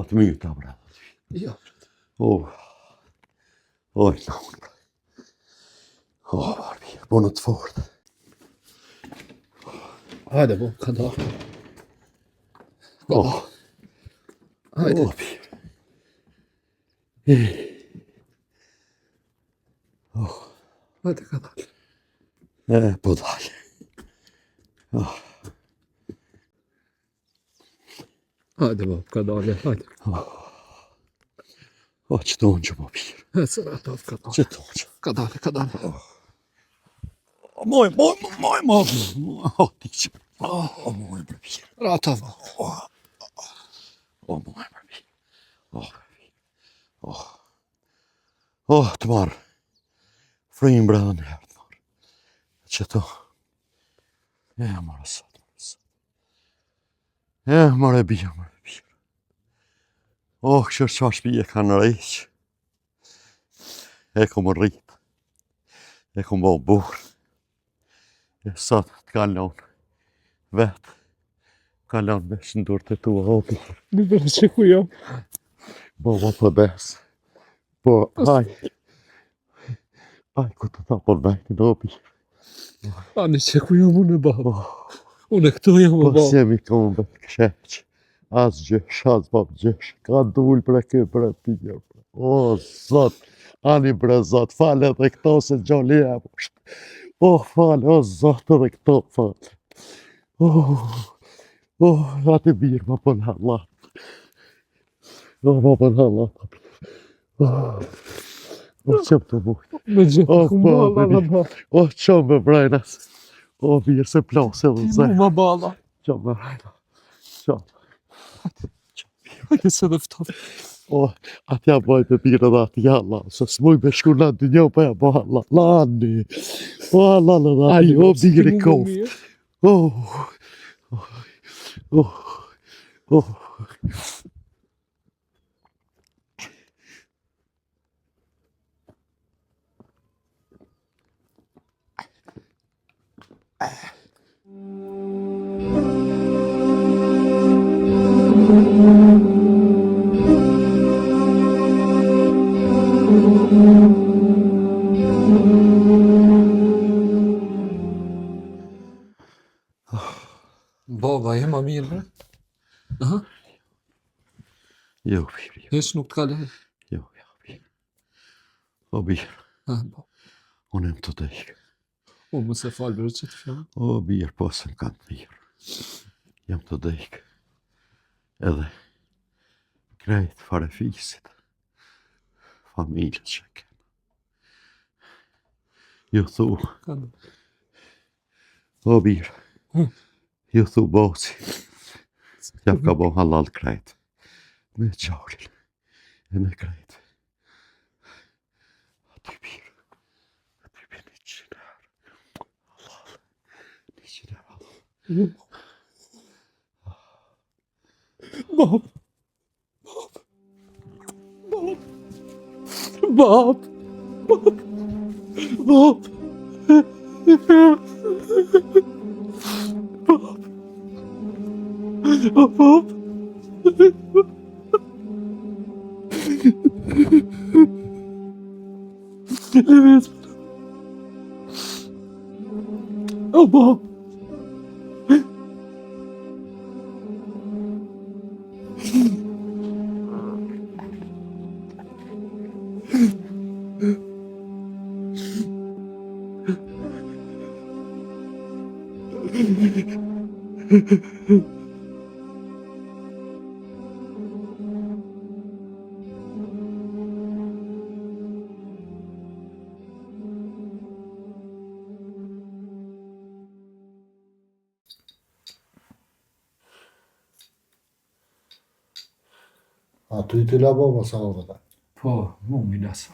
Të mirë ta bre. Jo. Në unë bre. Barbi, bonë të fort. Hajde babë ka dale. Hajde. Hajde ka dale. Po dalë. Hajde babë ka dale. Hajde. Që tonë që më pirë. E së ratav ka dale. Që tonë që. Ka dale, ka dale. Moj. Ti që. Moj për pirë. Ratav. Moj për pirë. Të marë. Frimë bre dhe njerë të marë. Që to. Marë sot. Marë birë. Kështë qa shpije ka në rejqë. E ku më rritë. E ku më burë. Sot të kalon vetë. Kalon me shëndur të tua opi. Në bërë që ku jam. Baba për besë. Po, haj. Haj, ku të ta për vejtë në opi. Ani që ku jam unë babë. Unë këtu jam Po, babë. si jemi konë be kësheqë. As gjësh, as bab gjësh. Ka dull bre kë bre pijë. Zot. Ani bre zot. Fale edhe këto se gjoli e mështë. Fale, zot edhe këto fale. Ati birë më për në halat. Më për në halat. Qëm të mujtë. Me gjithë ku mbala në babë. Qëm me brejnës. Birë se plasë edhe Ti zë. mu më bala. Qëm me brejnës. Qëm. Hajde se dhe ftav. Atja boj për birë dhe ati jalla. Se s'muj me shku në dy një për e bala. Lani. Lani dhe ati. Birë i koftë. Baba, je ma mirë, bre? Aha, Jo, birë, jo, hiç nuk të ka lejë. jo, birë. O, birë, Ha, po. unë jam të dejkë. O, më se falë, bre, që të fjallë. O, birë, po se më kanë mirë. Jam të dejkë. Edhe krejt fare fisit. Familjet që kemë. Ju thu, Ka në. o birë, ju thu boci. Jam ka bo halal krejt. Me qarlin. E me krejt. Aty birë. Aty birë 100 herë. Halal. 100 herë halal. A ty ti la baba sa ove. Po, mu mi nësa.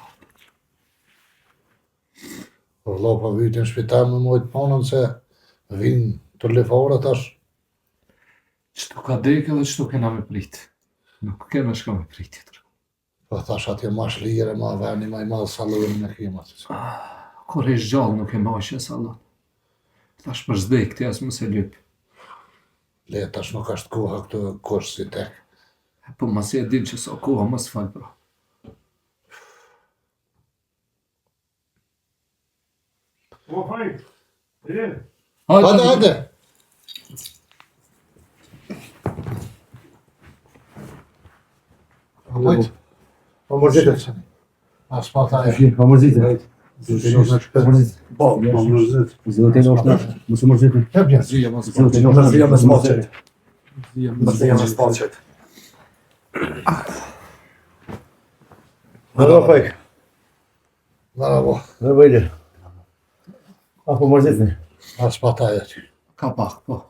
Por vëlla pa vytin shpital me mojt punën se vinë të lefare tash. Qëtu ka dekë dhe qëtu kena me prit. Nuk kena shka me prit tjetër. Po thash atje ma shlire, ma veni, ma i madhë salon me kima. Kur e gjallë nuk e maqe salon. Tash për zdek të jasë më se lyp. Le tash nuk ashtë koha këtë kosh si tek. Po mas e dim që sa koha mos falë pra. Hajde, hajde! Hajde. Po mërzitët. As pa ta e. Po mërzitët. Po mërzitët. Zotin është mos mërzitën. Hep një. Zija mos Zotin falë. është jam smoçet. Zija mos falë. Merhaba Faik. Merhaba. Merhaba İlir. Apo mërzitën. As pa ta e. Ka pak, po.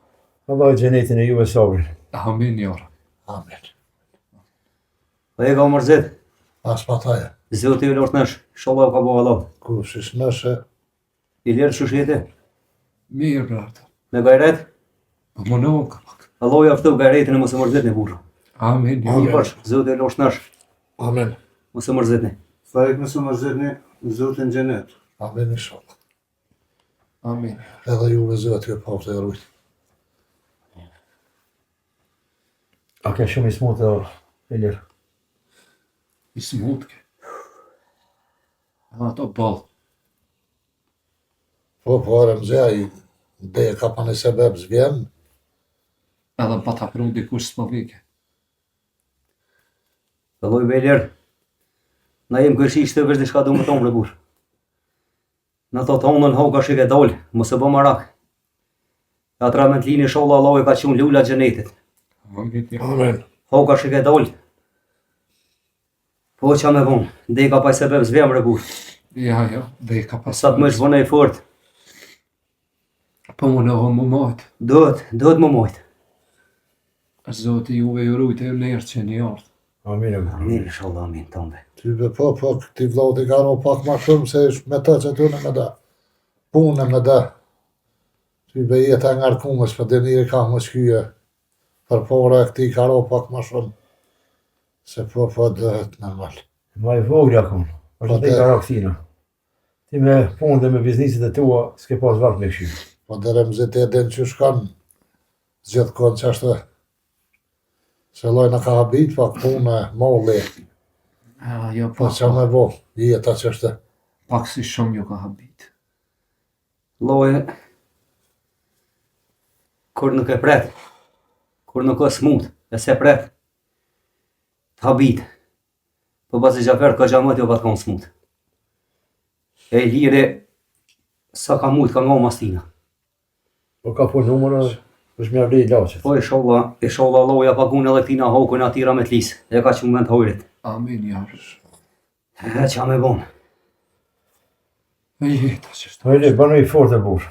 Allah xhenetin e juve sabrin. Amin, jara. Amin. Po e ka mërzit. As pa ta e. Zoti ju lort nesh. Inshallah ka bo Allah. Ku shish nëse. I lirë shushjeti. Mirë, brata. Me gajret. Po më nuk ka pak. Allah ju aftu gajretin e mos e mërzitni burr. Amin, I jara. bash. Zoti ju lort nesh. Amin. Mos e mërzitni. Faik mësë më zërni zotin gjenet. Amin inshallah. Amin. Edhe juve zoti e pa të rujt. A ke shumë i smutë İlir. I smutke. Ato ball. Po Remzia i dhe ka pa një sebeb zvjen. Edhe pa ta pru dikush s'po vike. Allah ju lirë. Na jem kërshi shtë vesh diçka du më tonë bre burr. Na thot honën hoka shik e dol, mos e bë marak. Atra me t'lini inshallah Allah e ka qenë lula xhenetit. Amin, jara. Amin. Hoka shik e dol. Po qa me vonë, dhe ka pa sebeb zvem bre burr. Ja, dhe ka pas. Sa të më shvone e fort, Po më në më majtë. dohet më mojt. Zoti juve ju rujtë e nërë që një ardhë. Amin. Amin, inshallah, amin, tombe. Tyve po, këti vllaut i ka ro pak ma shumë se ish me të që tune me da. Punë me da. Tyve jetë e ngarkumës, për denire ka më shkyje. Për pora e këti ka ro pak ma shumë. Se po dëhet normal. Ma i vogli akon. Është të ka rakësina. Ti me punë dhe me bizniset e tua, s'ke pas vakt me këshy. Po dhe Remzit e den që shkan, zgjith konë që ashtë. Se lojna ka habit pak punë, molli. Jo, Po që me bo, jeta që është. pak si shumë ju ka habit. Lloje, kur nuk e pret, kur nuk është smut, e se pret, të habit, po pasi Gjafer ka gjamët jo pa të konë smut. E lire, sa ka mujt ka nga mastina. Po ka po numër, është mja vlej laqet. Po inshallah Allahu ja pagun edhe këtina hokun atira me t'lis, e ka që moment hojrit. Amin, jarësh. E qa me bon. E jeta që është. Hajde, banoj fort e burë.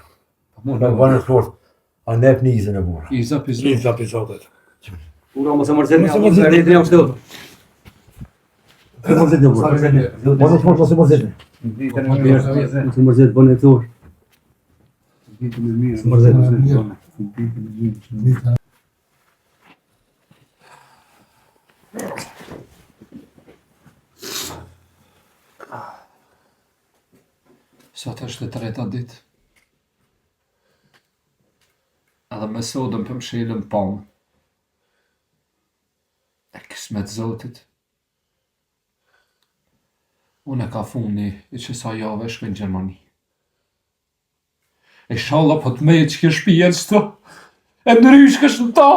Mund Në banoj fort, a nep nizën e burë. I zap. Epizodet. Ura mos e mërzit Mos e mërzit. rritin jam shtëllë. Mos e mërzit e burë. Banoj fort, mos e mërzit. Mos e mërzit, bën e thur. Mos e mërzit. Sot është e treta ditë. Edhe me sodën për më shilën pamë. E kismet Zotit. Unë e ka funi i që sa jave shkë në Gjermani. E shalla po të me që kë shpijen qëto. E ndrysh kësh në ta.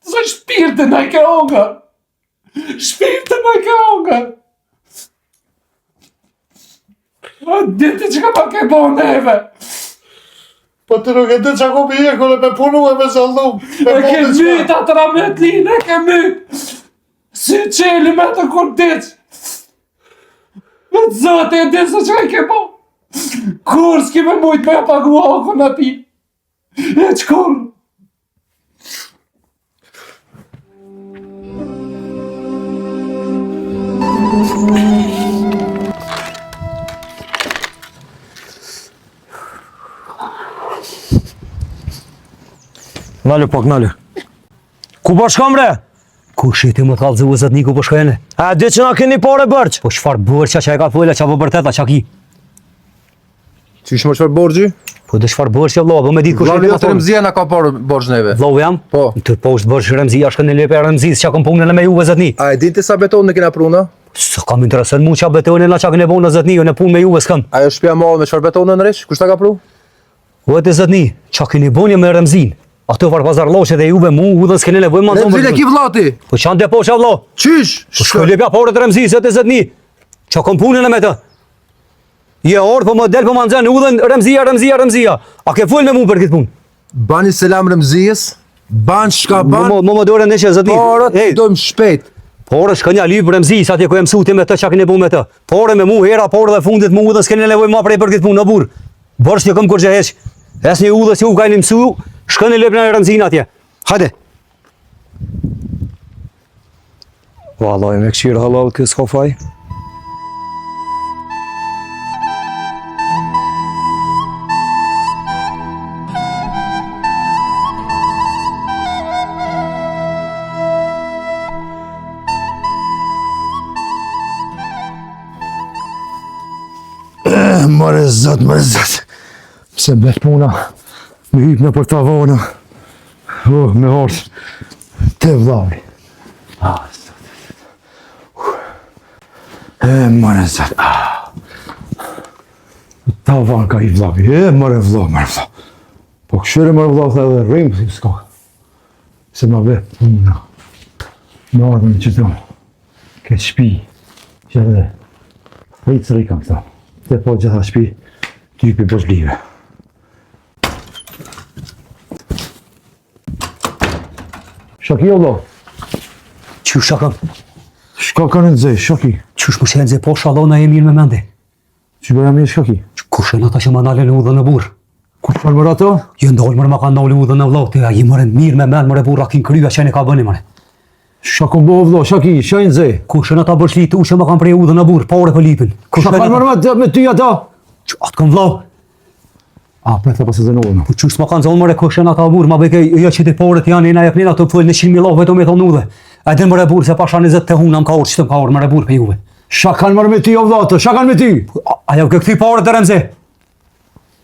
Zë shpirtin e ke onga. Shpirtin e ke onga. A ditë që ka pa ke bo neve. Po të nuk e të që ako me jekun e me punu e me zallu. E ke myt atëra me t'lin, e ke myt. Si qeli me të kur diq. Me të zëtë e ditë se që e ke bo. Kur s'ki me mujt me pagu akun ati. E qkur. Nalë pak, nalë. Ku po shkam bre? Ku shiti më t'kallë zëvë zëtni ku po shkojene? A di që na keni pare bërq? Po çfarë bërqa që e ka pëlla që po bërteta që ki? Qysh më çfarë borxhi? Po dhe çfarë bërqa vlla, po me ditë ku shiti Vllavi më atë thonë. Remzia na ka parë borxh neve. Vllau jam? Po. Të poshtë bërsh Remzia shkën në lepë Remzis që kom punën me juve zëtni. A e dinte sa beton në kena pruna? Së kam interesën mu qa betonin la qa këne bonë në zëtni, jo në punë me juve s'kam. Ajo shtëpia madhe me çfarë beton në rresh? Kush ta ka pru? O të zëtni, qa këni bonje me Remzin. Ato var pazarloshe dhe juve mu u dhe s'keni nevojë më Remzin e ki vllati. Po qanë depo qa vlo? Qysh? Po shkoj lepja porët Remzis e të zëtni. Qa kom punën e me të. Je orë po më del po më nxen udhën Remzia. A ke full me mu për këtë punë? Bani selam Remzijes. Ban çka ban. Më dore në që zëtni. Porët dojmë shpejt. Porë shkënja livë Remzis atje ku e mësuti me të qa keni bu me të. Porë me mu hera, porë dhe fundit mu udhën s'keni nevojë më prej për këtë punë në burë. Bërsh një këm kur që heq. Es një udhës që u kajni mësu, shkëni lepë në Remzin atje. Hajde. Vallaj, me këshirë halal kësë ka faj. Mare zot. Pse mbet puna, me hyp në për tavona. Me hortë, te vllavi. Mare zot. Tavan ka i vllavi, mare vllav. Po këshire mare vllav dhe edhe rrim, si s'ka. Se ma vet puna. Në ardhën që të këtë shpi, që edhe rritë kam këta. Te po gjitha shpi, typi bozlive. Shaki o lo? Qysh shakam? Shka ka në nëzej, shaki? Qysh më shenë zë po shalona e mirë me mende? Që bëja mirë shaki? Kush e në ta që ma nale në udhën në burë? Kush për mërë ato? Jo ndollë mërë ma ka nale udhën në vlau, të ja i mërën mirë me menë mërë burë, a kinë kryja që ne ka bëni mërë. Shako bo vlo, shaki, shajnë zej. Kush e në ta bërshli të u që ma kam prej udhën në burë, pare për lipin. Shaka mërë me ty ata? Që atë këm vlau? A, për të pasë zënohën. Po qysh ma kanë zonë mërë kush e në ta burë, ma bëjke jo që ti pare të janë, e na jepnina të pëllë në 100.000 lau, veto me thonë udhe. A din mërë burë, se pasha 20 të hunë, am ka orë, që të më ka orë mërë burë për juve. Shakan mërë me ty o vlo, të shakan me ty. Aja u këthi pare të Remzi.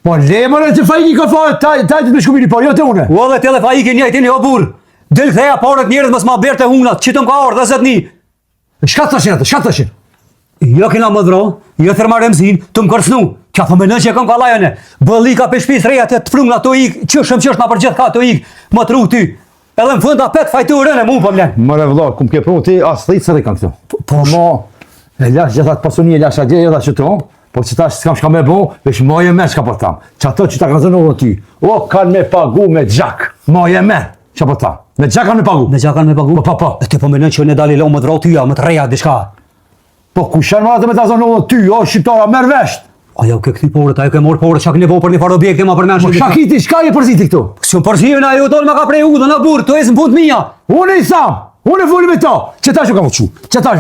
Po le mërë që fajki ka fa, tajtë me shkumiri, po jo të une. U edhe tjele fa i ke njëjtin jo burë. Del këtheja paret njerët mës ma berë të hunat, që të më ka orë dhe zëtni. Shka të tashin atë, shka të tashin? Jo kena më dhro, jo thërma Remzin, të më kërcnu. Qa thë me në që e kam kalajane. Bëllika për shpis reja të frung ato ik, qëshëm ma për gjithë ka ato ik, më të ru ty. Edhe më fund apet fajtu rënë mu për mlen. Mëre vëlla, kum ke pru ti, as thit se dhe kanë këtu. Po mo, e lash gjithat pasuni, e lash a gje edhe që to, po që tash s'kam shka me bo, vesh moje me shka po tam. Që ato që ta kanë zënohë ty, o kanë me pagu me gjak, moje me, që po tam. Me gjak kanë me pagu. Me gjak kanë me pagu? Po. E ti po me në që ne dali lo më të ro tyja, më të reja, diçka. Po ku shanë marate me ta zënohë ty, o shqiptara, merë vesht. Ajo ke këti porët, ajo ke morë porët, çka keni bo për një farë objekte ma përmenë Po shakiti, shka je përziti këtu? Kësë më përzivin ajo tonë me ka prej udhën në burë, të esë në punë mija. Unë i sam, unë e fulli me ta, që ta që kam uqu, që ta...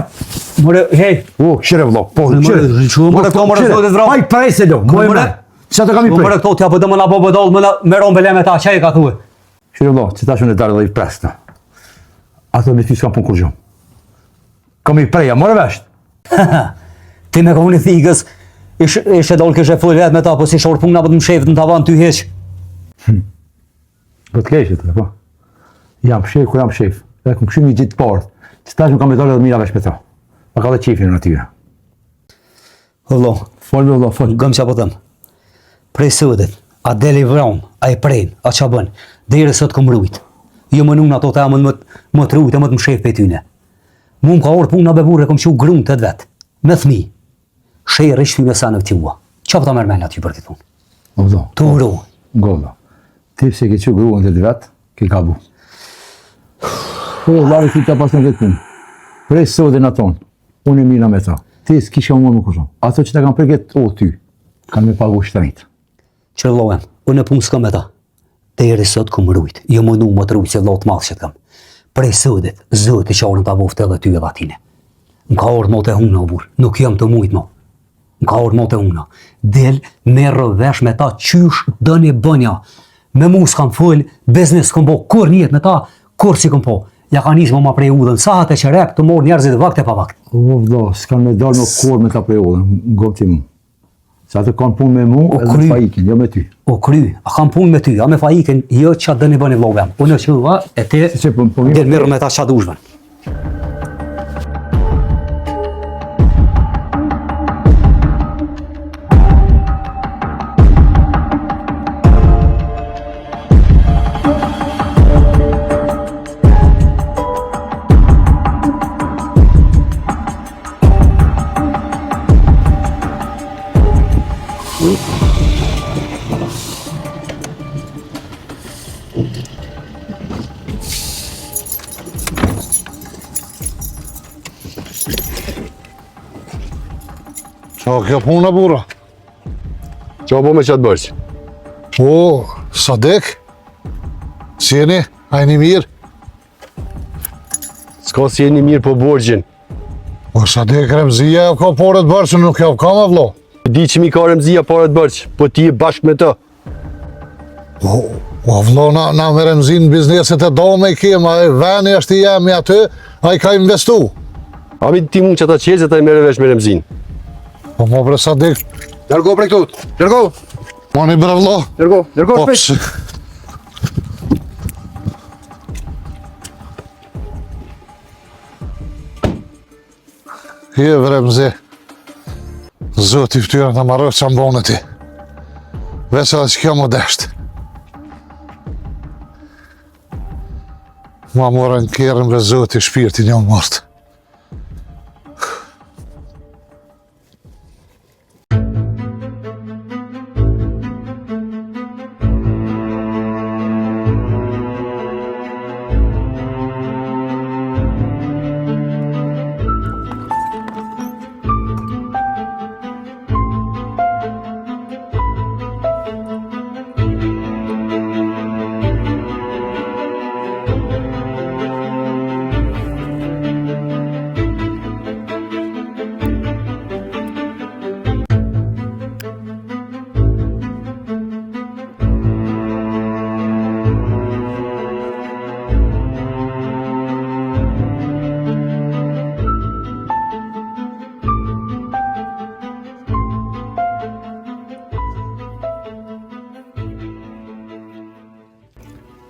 Mëre, hej. O, shire vlo, po, Mëre, këto mëre të vrau. Haj prej se do, mojë me, që ta kam i prej. Mëre këto t'ja për dëmë nga bo bëdollë, me ronë beleme ta, që e ka thue? Shire vlo, që ta që në darë dhe i presë, ato me ty s'kam punë kur gjumë. Kam i preja, mëre vesht. Ti me kohën i thigës, ishe dollë kështë e full vetë me ta, po si shorë punë nga për të më shefët në tavan ty heq. Do të keshit, po. Jam shef, ku jam shef. Dhe këm këshim një gjithë partë, që ta që më kam e dollë edhe mira vesh me ta. Ma ka dhe qefin në atyre. Vëllo, Folë, folë. gëm që po thëmë. Prej sëdit, a deli vraun, a i prejnë, a qa bën, dhe i rësot këm rujt. Jo më nunë ato të amën më të rujt e më të më shef për tyne. Mu më ka orë punë në beburë e kom që u grunë të vetë, me thmi. Shej rishë ty me sa në këtjua. Qa për ta mërmen aty për këtë punë? Vëllo. Të uro. Golla. Ti se ke që gruën të dy vetë, ke gabu. Po, lari ti ta pas në vetë punë. Prej sëdin aton, unë e mira me ta. Ti s'kisha më kushon. Ato që ta kam përget, o ty, kanë me pagu shtërit. Qërlohem, unë e punë s'kam me ta. Dhe i rësot këm rujt, jo më nu më të rujt se lot malë që të kam. Prej sëdit, zëtë i qarën të avofte edhe ty edhe atine. Më ka orë mote huna, o burë, nuk jam të mujt mo. Më ka orë mote huna. Del, merë vesh me ta qysh dëni bënja. Me mu s'kam full, biznes s'kam po, kur njët me ta, kur si kam po. Ja ka njës më ma prej udhën, sa hate që rep të morë njerëzit vakt e pa vakt. O, vdo, s'kan me dalë në kur me ta prej udhën, gom ti mu. Sa të kanë punë me mu, edhe me fajikin, jo me ty. O kry, a kam punë me ty, a me fajikin, jo që dëni bëni vlovem. Unë që va, e te, del mirë me ta qa dushven. Qa kjo puna, bura? Qa po me qatë bërqë? Po, Sadek? Si jeni? Ajni mirë? S'ka si jeni mirë po borgjin. Po, Sadek Remzia ka porët bërqë, nuk ja ka ma vlo. Di që mi ka Remzia parët bërqë, po ti e bashkë me të. Po, vlo, na me Remzin bizneset e do me i kem, a e veni është i jemi aty, a i ka investu. A mi ti mund që ta qelë, ta i mere vesh me Remzin. Po, bre Sadek, Lërgo prej këtut, lërgo! mani bre vlo. Lërgo Po, shpejt! Je Remzi, zoti ftyra të marrë që ambonë ti. Veç edhe që kjo më deshtë. Ma morën kjerën bre zoti shpirtin jo mërtë.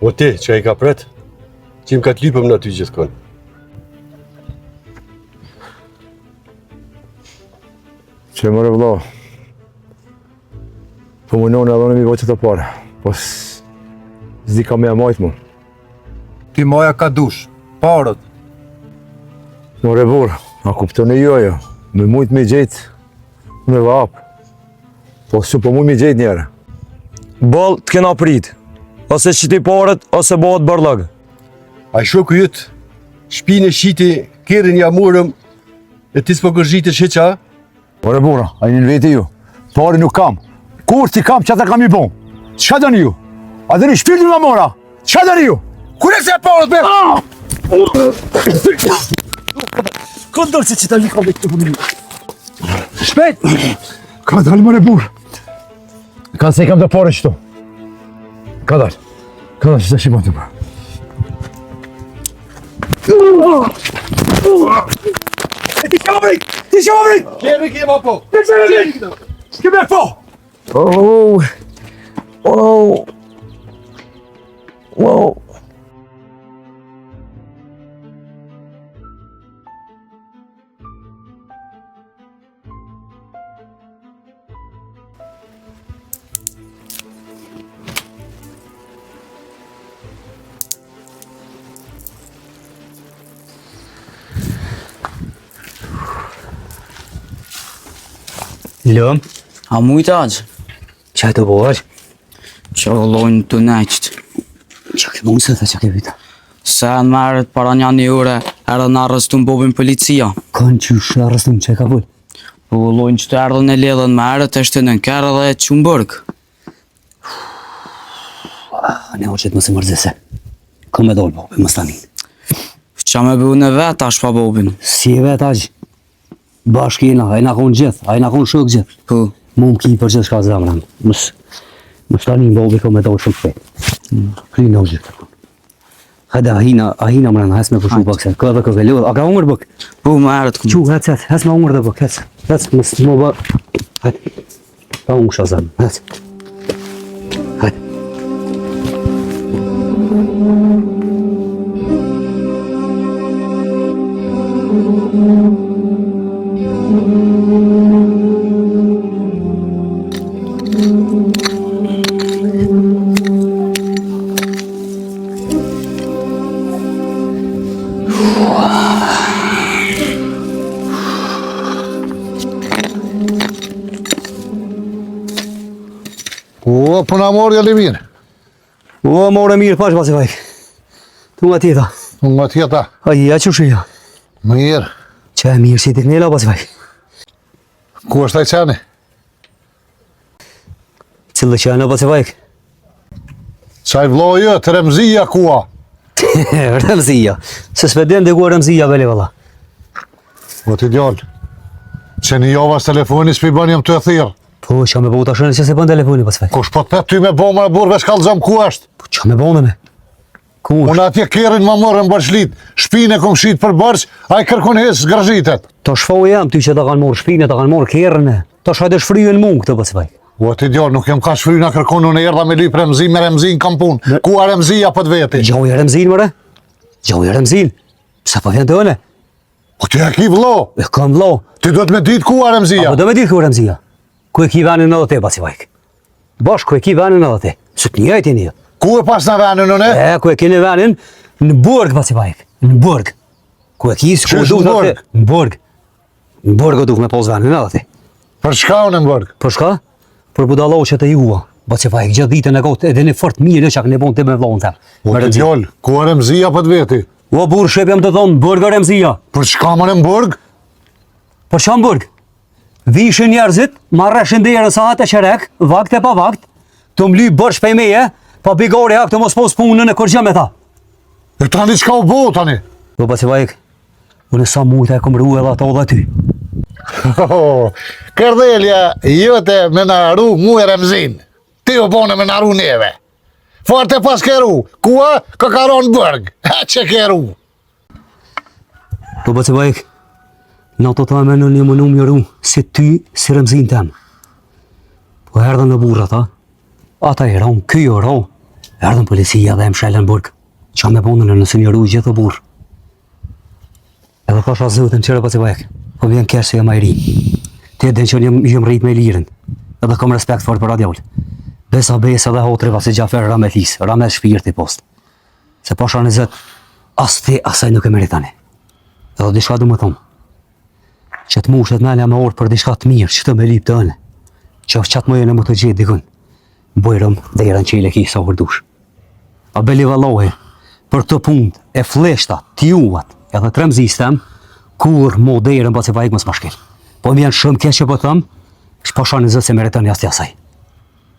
O ti, që i ka pret, që im ka të lypëm në ty gjithë konë. Që mërë vëlla, po munone edhe në mi voqët e pare, po s'di ka me e majtë mu. Ty maja ka dush, parët. More burë, a kuptoni jojo, me mujtë me gjetë me vapë, po su po mujtë me gjetë njere. Ball të kena prit, ose qiti parët, ose bëhet bërlëgë. A shoku jëtë, shpinë e shiti, kërën ja murëm, e ti s'po gërgjitë shqeqa? More burë, a një në veti ju, pare nuk kam, kur ti kam që ata kam i bon, qa dëni ju? A dhe një shpirtin nga mora, qa dëni ju? Kure se parët me? Këndër që ta likon dhe këtë përmini. Shpet! Ka dalë more burë. Ka se i kam të pare qëto. Ka dalë që të shimon të më. Ti që më vrit! Kemi po! Kime po! Lëm, A mujtë aqë? që të bëhër? Që lojnë të neqët. Që ke mundë se dhe që ke vita? Se në merët para një ore, erë në arrestu në bobin policia. Kanë qysh në arrestum që e ka vull? Po lojnë që të erdhën e ledhen me erët, e shtë në kërë dhe e që më bërgë. Ne o qëtë më se mërzese. Ka me dollë bobi, më stanin. Qa me bëhu në vetë ashtë pa bobin? Si e vetë aqë? Bashkë jena, a i na konë gjithë, a i na konë shok gjithë. Po, Mu më ki për gjithë shka zemrën. Më stanin bobi ka me dollë shumë shpet. Kri në gjithë. Hajde, a hina më rëna, hes me përshu bëkse. Ka dhe ka lodhë, a ka ungër bëk? po me erët këmë. Qu, hes me ungër dhe bëk, hes më bë. Hajde, ka ungë shka zemë, hes. Hajde. O, puna morë jali mirë. O, more mirë pash pasi vajk. Tu nga tjeta. Unë nga tjeta. Aja që shia. Mirë. Që e mirë si ti knela pasi vajk. Ku është ai qeni? Cillë që e në pasi vajk. Qaj vlojë, të Remzia kua. Remzia. Se s'peden dhe ku Remzia veli valla. O ti djallë. Që një javas telefoni s'pi bën jam të e thirë. Po, që me bëhu të shënë që se bën telefoni pasi vajk. Kush po të pet ty me bo më në burve shkallëzëm ku është? Po, që me bëhu në me. Ku është? Unë atje kërën më morën bërshlit, shpine kom shit për bërsh, a i kërkon hes zgërgjitet. To shfau jam ty që ta kanë morë shpinë, ta kanë morë kjerën e. To shajde shfryën mungë këtë pasi vajk. O ti djallë, nuk jem ka shfryna kërkon unë erdha me lyp Remzi me Remzin kam punë. Ku a Remzia për të veti? Gjauja Remzin mëre? Gjauja Remzin? Psa po vjen të ëne? Po ti e ki vlo, E kam vlo. ti do të me dit ku a Remzia. Apo do me ditë ku Remzia? Ku e ki venin edhe te pasi vajk? Bash ku e ki venin edhe te? Së të njëjtë një. Ku e pas në venin unë? Ku e keni venin? Në burg pasi vajk. Në burg. Ku e ki s'ku Qysh duhet në atë? Në burg. Në burg o duhet me pos venin edhe te. Për shka unë në bërg? Për shka? Për budallohu që të jua. Pasi vajk gjithë ditën e gotë edhe një fort mirë që ne bon të me vlonë them. O ti djallë, ku a Remzia për të veti? O burr shep jam të thonë burg o Remzia. Për shka më në bërg? Për çfarë në burg? Vishin njerëzit, marreshin derën sa atë qerek, vakt e pa vakt, të mly bërsh pe meje, pa bigori hak të mos pos punën e kërgjë me ta. E tani qka u bo tani? Po pasi vajk, unë sa mujta e kom rru edhe ato dhe ty. Kërdelja jote me në arru mu e Remzin. Ti u bone me në arru neve. Farte pas këru, kua ka karon bërg. Ha që këru. Po pasi vajk, në ato ta me në një më numë njëru, si ty, si Remzin tem. Po erdhen në burra ta, ata i ron, ky o ron, erdhen policia dhe e mshelen burg, qa me bonën e nësë njëru gjithë o burr. Edhe pasha zëtën qërë pasi vajk, po vjen kesh se jam ajri. Ti e din që jam rrit me lirin, edhe kam respekt fort për radiol. Besa edhe hotri vasi Gjafer Rametlis, Ramet shpirti post. Se pasha në zët, as ti asaj nuk e meritani. Edhe diçka du më thonë, që të mushet menja me orë për diçka të mirë, që të me lip të ëne, që qatë më jene më të gjithë dikun, bojrëm dhe i ranqile ki sa hërdush. A beli vallohi, për të punt e fleshta, t'juat, edhe të remzistem, kur mo dhejrën ba që vajk më s'mashkel. Po më janë shumë keq që po thëmë, që pasha në zët se meritani as t'jasaj.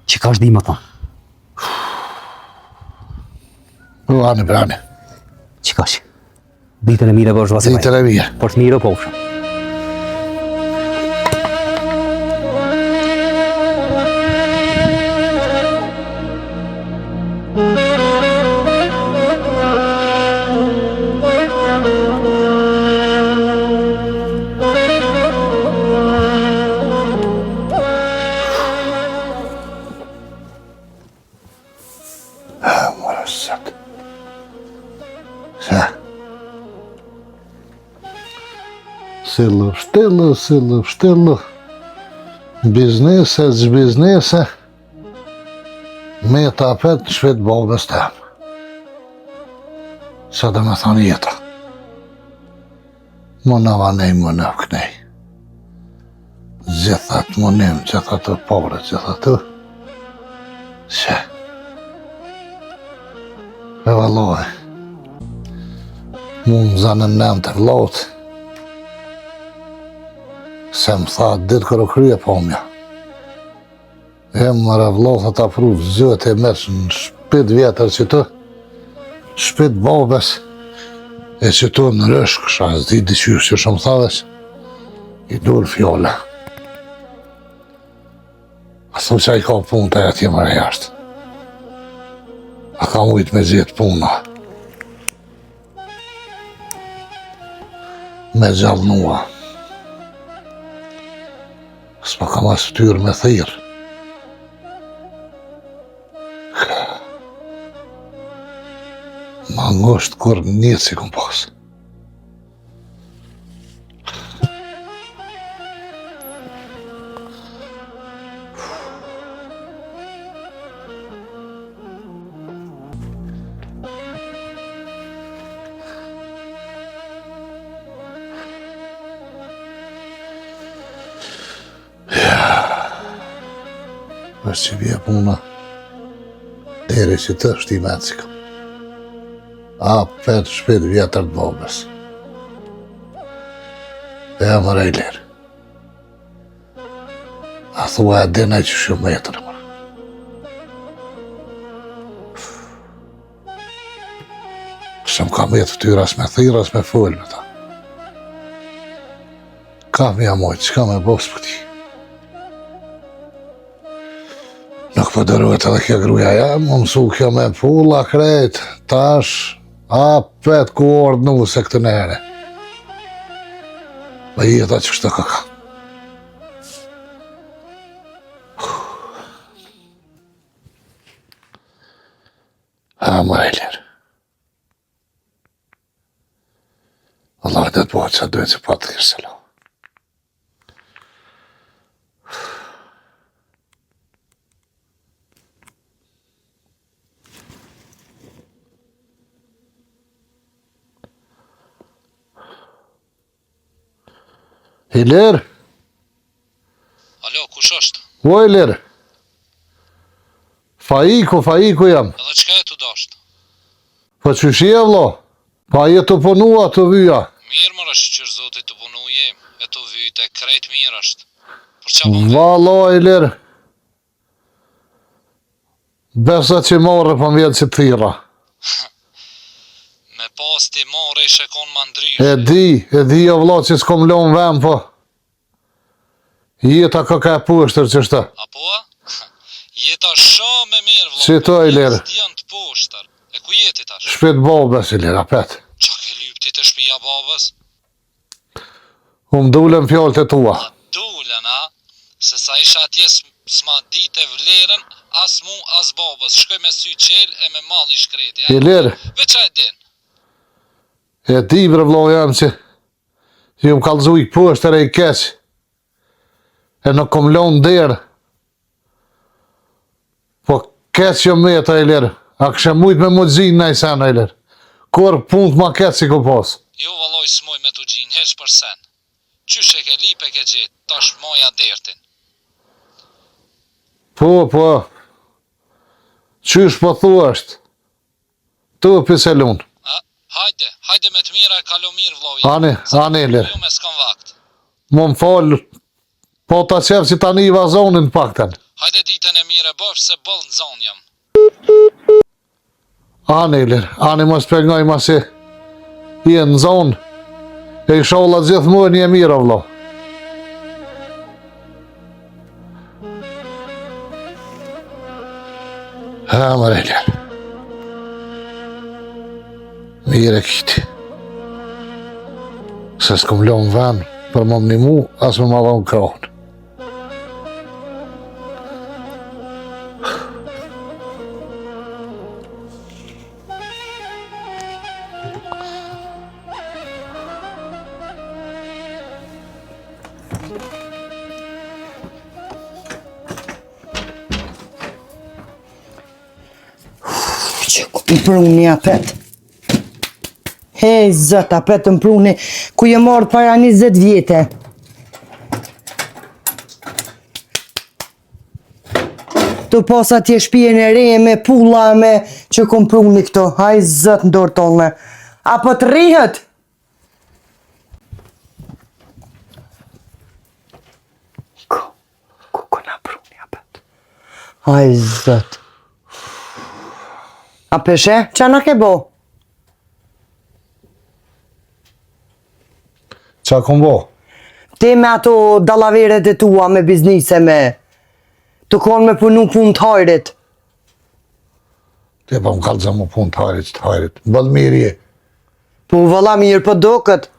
Që ka shdi më thonë. Brani, brani. Që ka që? Ditën e mire vërsh vasi vajk. Ditën e mirë. Por të mire po ushëm. Stillu. Biznese, zbiznese. Me ta apet shvet babës tem. Sa dhe me thonë jeta. Më në vanej, më në kënej. Gjithat më nim, gjithat të pare, gjithat të. Që. E valoj. Mu më zanën nem të vlot. Se më tha, ditë kërë krye pomja. E më revlotë të apruvë zëtë e mesh në shpit vjetër që të, shpit babes, e që të në rëshë kësha, zdi diqysh që shumë thavesh, i dur fjole. A thu që a i ka punë të e tje mërë jashtë. A ka mujtë me gjithë puna. Me gjallnua. S'ma kam as ftyrë me thirë. Ma ngosht kur njëtë si kom pas. Është që vje puna, deri që të është i mecikëm. A petë shpit vjetër të babës. E më rejlerë. A thua e dinaj që shumë metër më. Shumë kam jetë ftyras me thiras me full me ta. Ka me jamojtë, që ka me bos për ti. Nuk për dërruet edhe kjo gruja jam, më mësu kjo me pulla krejt, tash, a pet ku ordnu se këtë nere. Me jeta që kështë të ka. A më rejler. Allah dhe të bëhet që duhet që patë të kërse lo. Ilir? Alo, kush është? O, Ilir? Faiku jam. Edhe qka e të dasht? Po që shie, vlo? Pa je të punua të vyja. Mirë mërë është qërë zotit të punu jem, e të vyjt e krejt mirë është. Për qa bëmë? Valo, Ilir. Besa që morë për mjetë që të thira. Me pas ti more i shekon ma ndrysh. E di o vlo që s'kom lonë vem, po. Jeta ka pushtër që shta. Apo? Jeta shumë me mirë, vlo. Si to, Ilir? S'dian të poshtër. E ku jeti tash? Shpit babës, Ilir, apet. Qa ke lypti të shpija babës? Dulem fjallët e tua. Dulen, a? Se sa isha atje s'ma dit e vlerën, as mu, as babës. Shkoj me sy qel e me mali shkreti. Ilir? Veqa e din? E di bre vlo jam që ju më kalzu i pushtër e i keq. e nuk kom lonë derë. Po ketë që me të Ejler, a kështë mujtë me më gjinë në i sen Ejler. Kur punë të ma ketë si ku posë. Jo valloj s'moj me të gjinë, heq për sen. Qysh e ke lipe ke gjitë, tash moja dertin. Po. Qysh po thua është? Tu piselun. Hajde me të mira e kalo mirë vloj. Ani Ejler. Jo me s'kam vakt. Më më falë, po ta qefë që tani i vazonin pakten. Hajde ditën e mire bëf se bëll në zonë jam. Ani Ejler, ani më spengoj ma si i në zonë, e i sholla gjithë më një mirë, vlo. Ha, mërë Ejler. Mire kiti. Se s'kom lonë vanë, për më një mu, as më dhonë kronë. Që ku të pruni apet. Hej, zët, apet të pruni, ku je morë para 20 vjete. Të posa t'je shpijen e re me pulla me që kom pruni këto. Haj, zët, ndorë tonë. Apo të rihët? Ku na pruni apet. Haj, zët. A peshe, qa na ke bo? Qa kom bo? Ti me ato dallaveret e tua me biznise me, të konë me punu punë të hajrit. Ti pa më kalë më punë të hajrit. Bëllë mirë je. Po vëlla mirë po do këtë.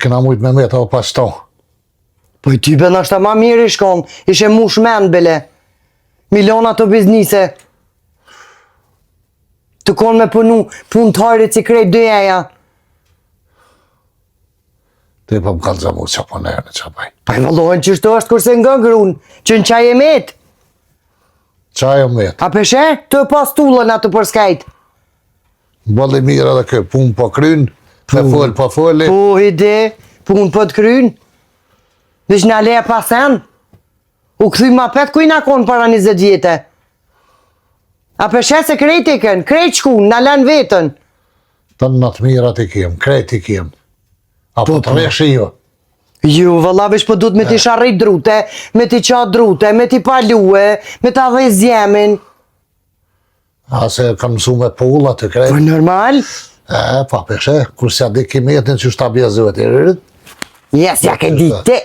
Këna mujtë me meta o pas to. Po i type nështë ma mirë i shkon, ishe mush men bele. Miliona të biznise. Të konë me punu punë të hajrit si krejt dyja. Ti pa më kalë mu që po nërë në që baj. Pa i vëllohen që shto është kurse nga grunë, që në qaj e met. Qaj e met. A peshe, të pas tullën atë për skajt. Bëllë mirë edhe kë punë po krynë, me folë po folë. Po ide, punë po të krynë. Vish në leja pasen. U këthy ma pet kujna konë para 20 vjete. A peshe se krejt i kënë, krejt shkun, në len vetën. Të në të mirat i kem, krejt i kem. Apo të reshi jo. Ju, vëlla, vesh po du të me ti sharrit drute, me ti qatë drute, me ti palue, me ta dhe zjemin. A se kam mësu me pulla të krejt. Po normal. Pa peshe, kur s'ja di kimetin që shta bjezëve të rrët. Jes, ja ke ditë, te.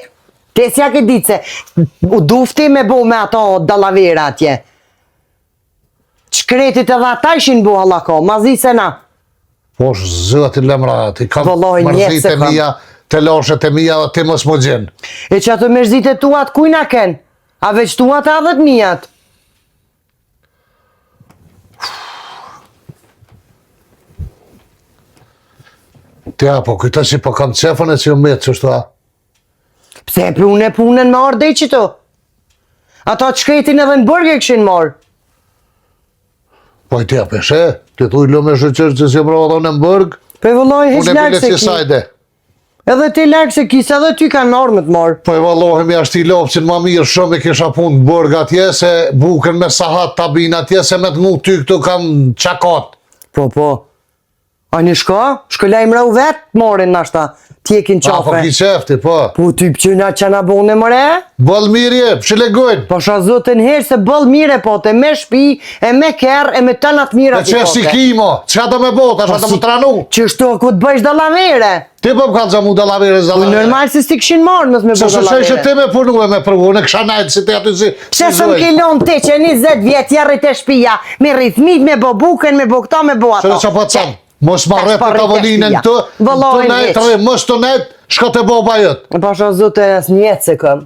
Te s'ja ke ditë se u dufti me bo me ato dallavera atje. Shkretit edhe ata ishin bu halako, ma zi se na. Po zëti lemra, ti kam Vëlloj, mërzit e kam. mija, të loshet e mija dhe ti mos më gjenë. E që ato mërzit e tuat kujna ken? A veç tuat edhe të mijat? Tja, po këta që po kam qefën e që jo metë që shtu a. Pse punën me orë dhe i qito? Ato të shkretin edhe në bërge këshin morë. Po i tja peshe, ti thuj lo me shëqër që si mro edhe në mbërg, Po e vëlloj, heq unë e larkë bile se si ki. sajde. Edhe ti larkë se kis, edhe ty kanë normët morë. Po e vallohemi ashtë i lopë që në ma mirë shumë i kisha punë të bërg atje, se bukën me sahat tabin atje, se me të mu ty këtu kam qakat. Po. A një shko? Shkollaj mra u vetë, morin nashta, tjekin A, po qafe. ki qefti, po. Po ty pëqyna që na bone mëre? Bëll mirje, pëshilegojnë. Po sha zotën herë se bëll mire pote, me shpi, e me kerë, e me të natë mira E që e si kimo, që do me bota, që do me tranu. Që shto ku të bëjsh dallavere? Ti po më kanë që mu dallavere Po zallavere. normal se si këshin marrë nësë me Se bëll se që dallavere. ti me punu e me përvu, në kësha najtë si ti aty si Pse së më kilon ti që 20 vjetë jarrit e shpia, me rithmit, me bo buken, me bo këta, me bo ato. Se që po të thëmë, mos ma rrët për tavolinën të, Vëlloj, mos të nejtë, shko të boba jëtë. Po sha zote as njetë se këm.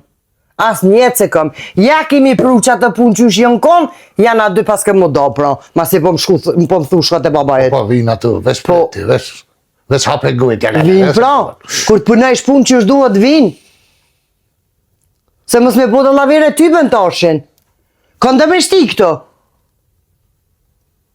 As njetë se këm. Ja kemi pru që atë punë që është jënë konë, janë aty pas ke më do, pra. Ma si po më thu shko të baba jetë. Po vinë aty, veç preti, veç hape gujt. Vinë pra, kur të punojsh punë që është duhet vinë. Se mos me po të lavere ty bën tashin. Kënë dhe me shti këto.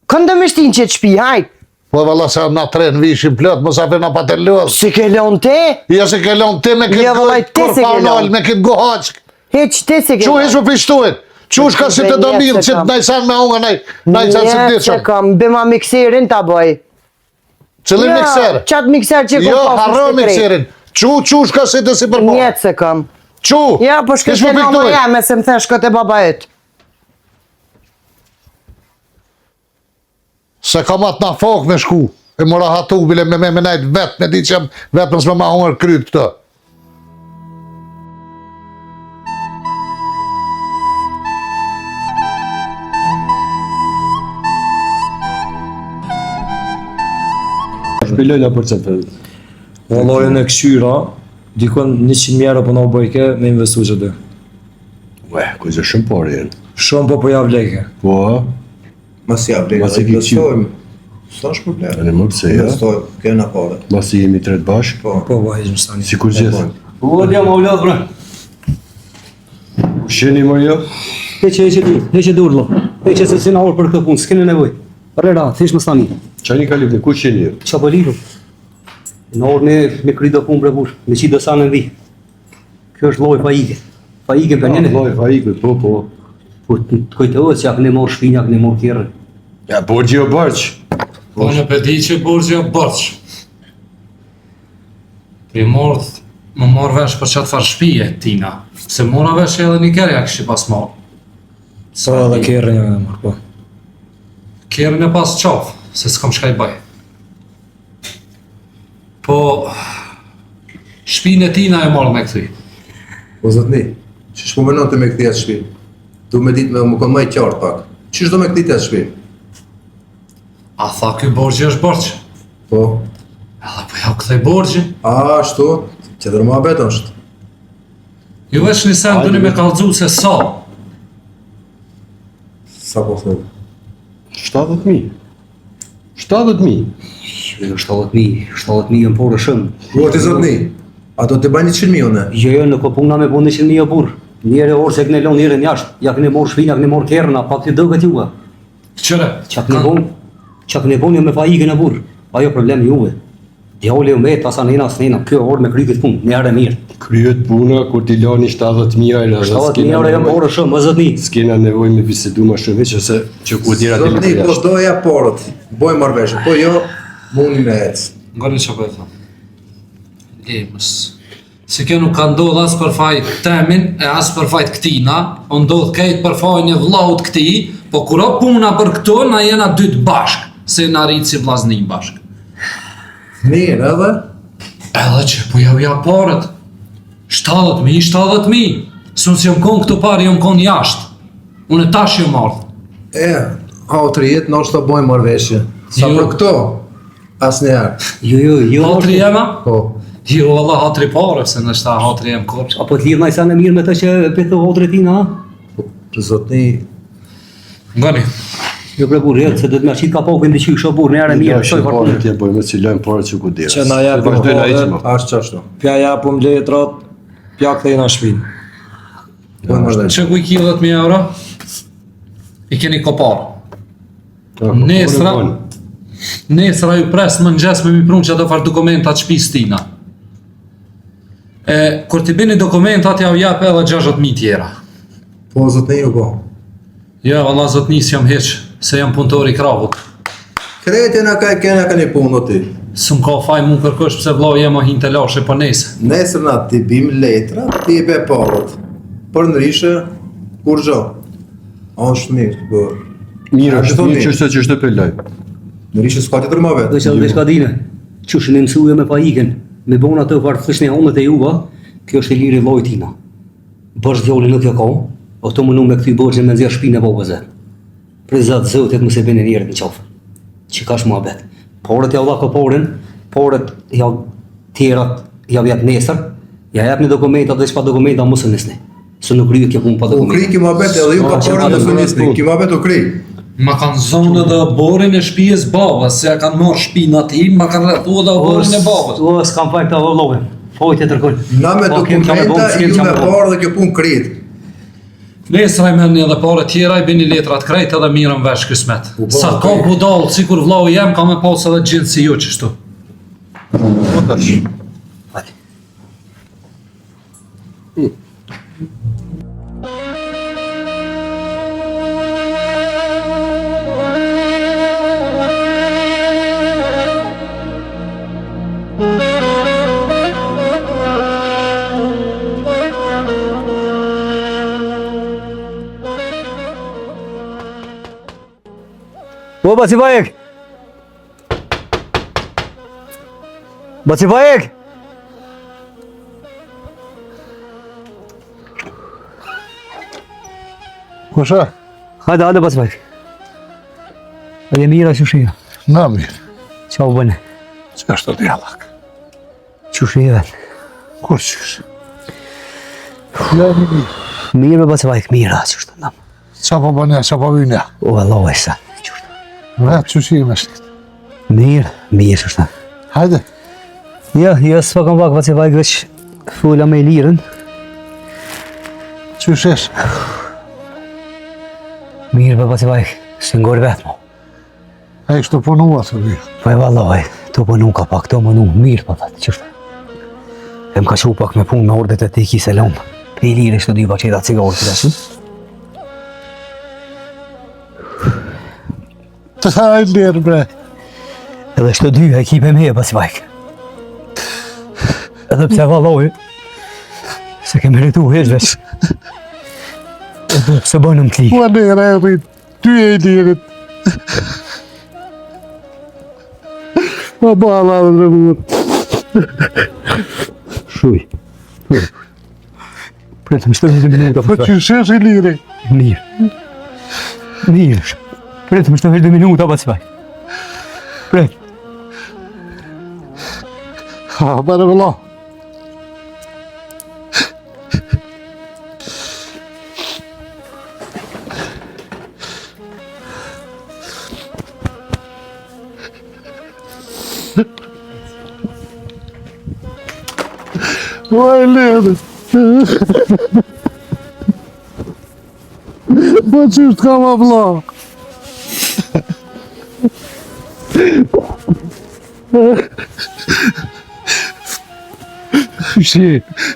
Kënë dhe me shti në qëtë shpi, hajt. Po valla se na tren vishin plot, mos afe na pa të lodh. Si ke lon te? Ja se ke lon te me këtë vallaj, te se ke lon. me këtë gohaç. Heq te se ke Çu lon. hesh më pishtuet. Çu shka si të domin që të najsan me unga najsan se Njetë ti se kam, bema mikserin ta bëj. Cëllin mikser? Qatë mikser që Jo, kom harro mikserin. Çu shka si të si përpo. Njetë se kam. Çu. Ja, po shkështë e nëma jeme se më thesh këtë e babajt. Se kam atë na fok me shku. E mora hatu bile me najt vet, me di që jam vetë mësme ma hunger kryt këto. Shpilojna për që të Vallajën e këshyra, dikon 100.000 euro po na u bëjke me investu që dhe. Ue, ku që shumë parë jenë. Shumë po ja vleke. Po, Mas ja vlejnë, Mas e ki investojmë. Sa është problem? e në mërë se ja. Investojmë, kena pare. Masi jemi tret bashkë, Po, vajzë më stani. si kur gjithë. Po, dhe ma u lodhë, bre. Sheni më jo? Heqe dur, lo. Heqe se si na orë për këtë punë, s'kene nevoj. Rera, thish më stani. Qani ka lipni, ku sheni? Qa po liru? Në orë me kry do punë bre bush, me qi do sa në vi. Kjo është loj faike. Faike për njene. Loj, faikët, po. Po të kujtohet që akë ne morë shpinë, akë ne morë kjerën. Ja, borgji o barqë. Po në pedi që borgji o borç. Ti më morë vesh për qatë farë shpije, Tina. Se mora vesh edhe një kere, ja kështi pas morë. Sa edhe kjerën e mërë, po. Kjerën e pas qafë, se s'kam shka i bëj. Po, shpinë e Tina e morë me këthy. Po zotni, që shpo menon të me këti atë shpi? Du me dit me më konë maj qartë pak. Që shdo me këti atë shpi? A tha ky borgji është borç. Po, Edhe po ja këthej borgji. a, ashtu, që dërë ma beton është. Ju veç një sen dëni me kallëzu se sa. Sa po thëmë? 70.000. 70.000. 70.000 në porë shumë. Po, ti zotni, a do të baj 100.000 une? Jo, nuk po puna me bu 100.000 burë. Njëre orë se këne lonë njëre njashtë, ja këne morë shpinë, ja këne morë kjerën, a pa këtë dëgët juve. Qëre? Qa këne bon jo me faike në burë, ajo problem juve. Djole ju me, tasa nëjna s'nejna, kjo orë me kry këtë punë, njëre mirë. Kryet puna, kur t'i lani 70.000 euro. 70.000 euro jam porë shumë, më zëtni. S'kena nevoj me bisedu ma shumë, që se që ku dira të Zotni, po doja porët, boj marveshë, po jo, muni me ecë. Ngoni që po e tha. Lemës. Se kjo nuk ka ndodhë asë për fajt temin e asë për fajt këtina, o ndodhë kejt për fajt një vllaut këti, po kur o puna për këto, na jena dytë bashkë, se na rritë si vllazni bashkë. Mirë, edhe? Edhe që po jau ja parët, 70.000, sun si jom konë këto parë, jom konë jashtë, unë e tash jom ardhë. E, autri jetë në është të bojë marveshje. Sa Jo. për këto, asë njerë. Jo, Hatri jema? Po, Jo, Allah hatri pare, se nështë ta hatri jem korç. apo të lirë na i sa në mirë me të që pëtho hodre tina, ha? zotni, Ngoni, Jo bre burë, se do të më shit ka popën dhe qysho burë, njerë mirë, shoj parë parë. t'je bojmë, që lojmë parë që ku dira. Që na jep Vazhdojnë a kohë, iqë më. ashtë qashtu. Pja japëm letrat, pja kthejna shpinë. Bojë marveshje. që ku i ki 10.000 euro, i keni koparë. Nesra ju presë më ngjes me mi prunë që ato farë dokumentat shpis tina. E, kur t'i bini dokumentat, ja u jep edhe 60.000 tjera. Po, zotni ju po. Jo, valla zotnis jam heq, se jam punëtori i krahut. Kreti na ka një punë o ti. S'm ka faj mu kërkosh pse vllau jem o hin të lashe për nese. Nesër na ti bim letra, ti i be parët. Për nërishe, kur gjo. A është mirë, po. Mirë, A, është thoni, një qështë për lojmë. Nërishe s'ka të tërma vetë. Dhe që dhe shkadine, qëshën e mësuje me fajiken, me bona të farë thëshne honët e juva, kjo është e liri lojë tina. Bërsh djoli nuk jo ka, o të mënu me këty borgjën me nëzja shpinë e bobëze. Pre zatë zëtet më se bene njerët në qafë. Që ka shma bet. Porët ja vla ka porën, porët ja tjerat ja vjetë nesër, ja jep një dokumentat dhe shpa dokumenta mësë nësni. Së nuk kryë kjo punë pa U kri dokumenta. ki ma betë edhe ju ka që porën ma dhe dhe së më njësni. Ki ma betë u kri. Ma kanë zonë edhe borin e shtëpisë babës, se ja kanë marrë shtëpinë aty, ma kanë rrethuar edhe borin e babës. O, s'kam faj këta vëllohen. Po, të tërkon. Na me dokumenta, ju me parë dhe kjo punë krit. Nesra i merrni edhe parë tjera, i bini letrat krejt edhe mirën vesh kismet. Sa ka budall, sikur vllau jem, ka me pas edhe gjendë si ju qështu. Hajde. O, Baci Bajek! Baci Bajek! Kusha? Hajde, Baci Bajek. E mira që shia. Na mirë. Qa u bëne? Që është të djallak? Që shia vetë? Kur qysh? Ja, mirë. Mirë, Baci Bajek, mira që shtë ndam. Qa po bënja, qa po vynja? O, Allah e sa. Vetë që shi me shtit. Mirë që shtë. Hajde. Ja, s'pa kam pak Baci Bajek veç fulla me lirën. Që shesh? Mirë, Baci Bajek, së ngorë vetë mo. E ishtë të punua të vijë. Po e vallaj, të punu ka pak, të mënu, mirë pa vetë, qështë. E më ka qu pak me punë me ordet e ti kise lomë. Pe i lirë ishtë të dy baqeta cigarë të dashën. Të hajtë lirë, bre. Edhe shtë dy ekipe me e Baci Bajek. Edhe pse vallaj, se ke meritu heshvesh. Edhe pse bënëm t'li. Ua lirë e rritë, ty e i lirit. Ma bala dhe rëmur. Shuj. Pretëm 7 minuta. Po që shesh i liri? Mirë. Pretëm 7 minuta, Baci Bajek. Pretëm. Ha, bare vëlla. Oj, lirë. Po që është ka ma vla?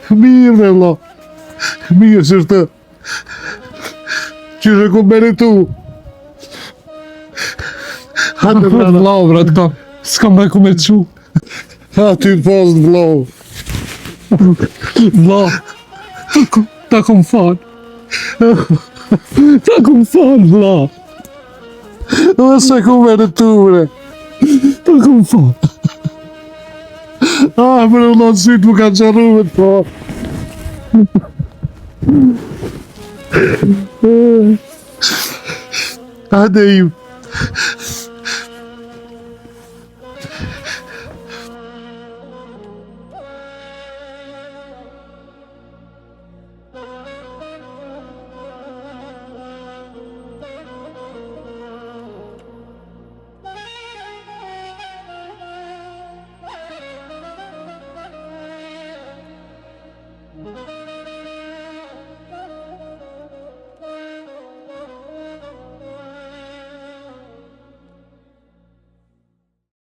Mirë me vla. Mirë që është. Që është ku meritu. Hajde vla. Vlau, vrat, s'kam me ku me qu. Ha, ty të posë vla. Vlau, ta kom falë. Ta kom falë, vlau. Dhe se ku meritu, bre. Ta kom falë. Ah, bre, vla, të sytë më kanë qarru me të po. Hajde ju.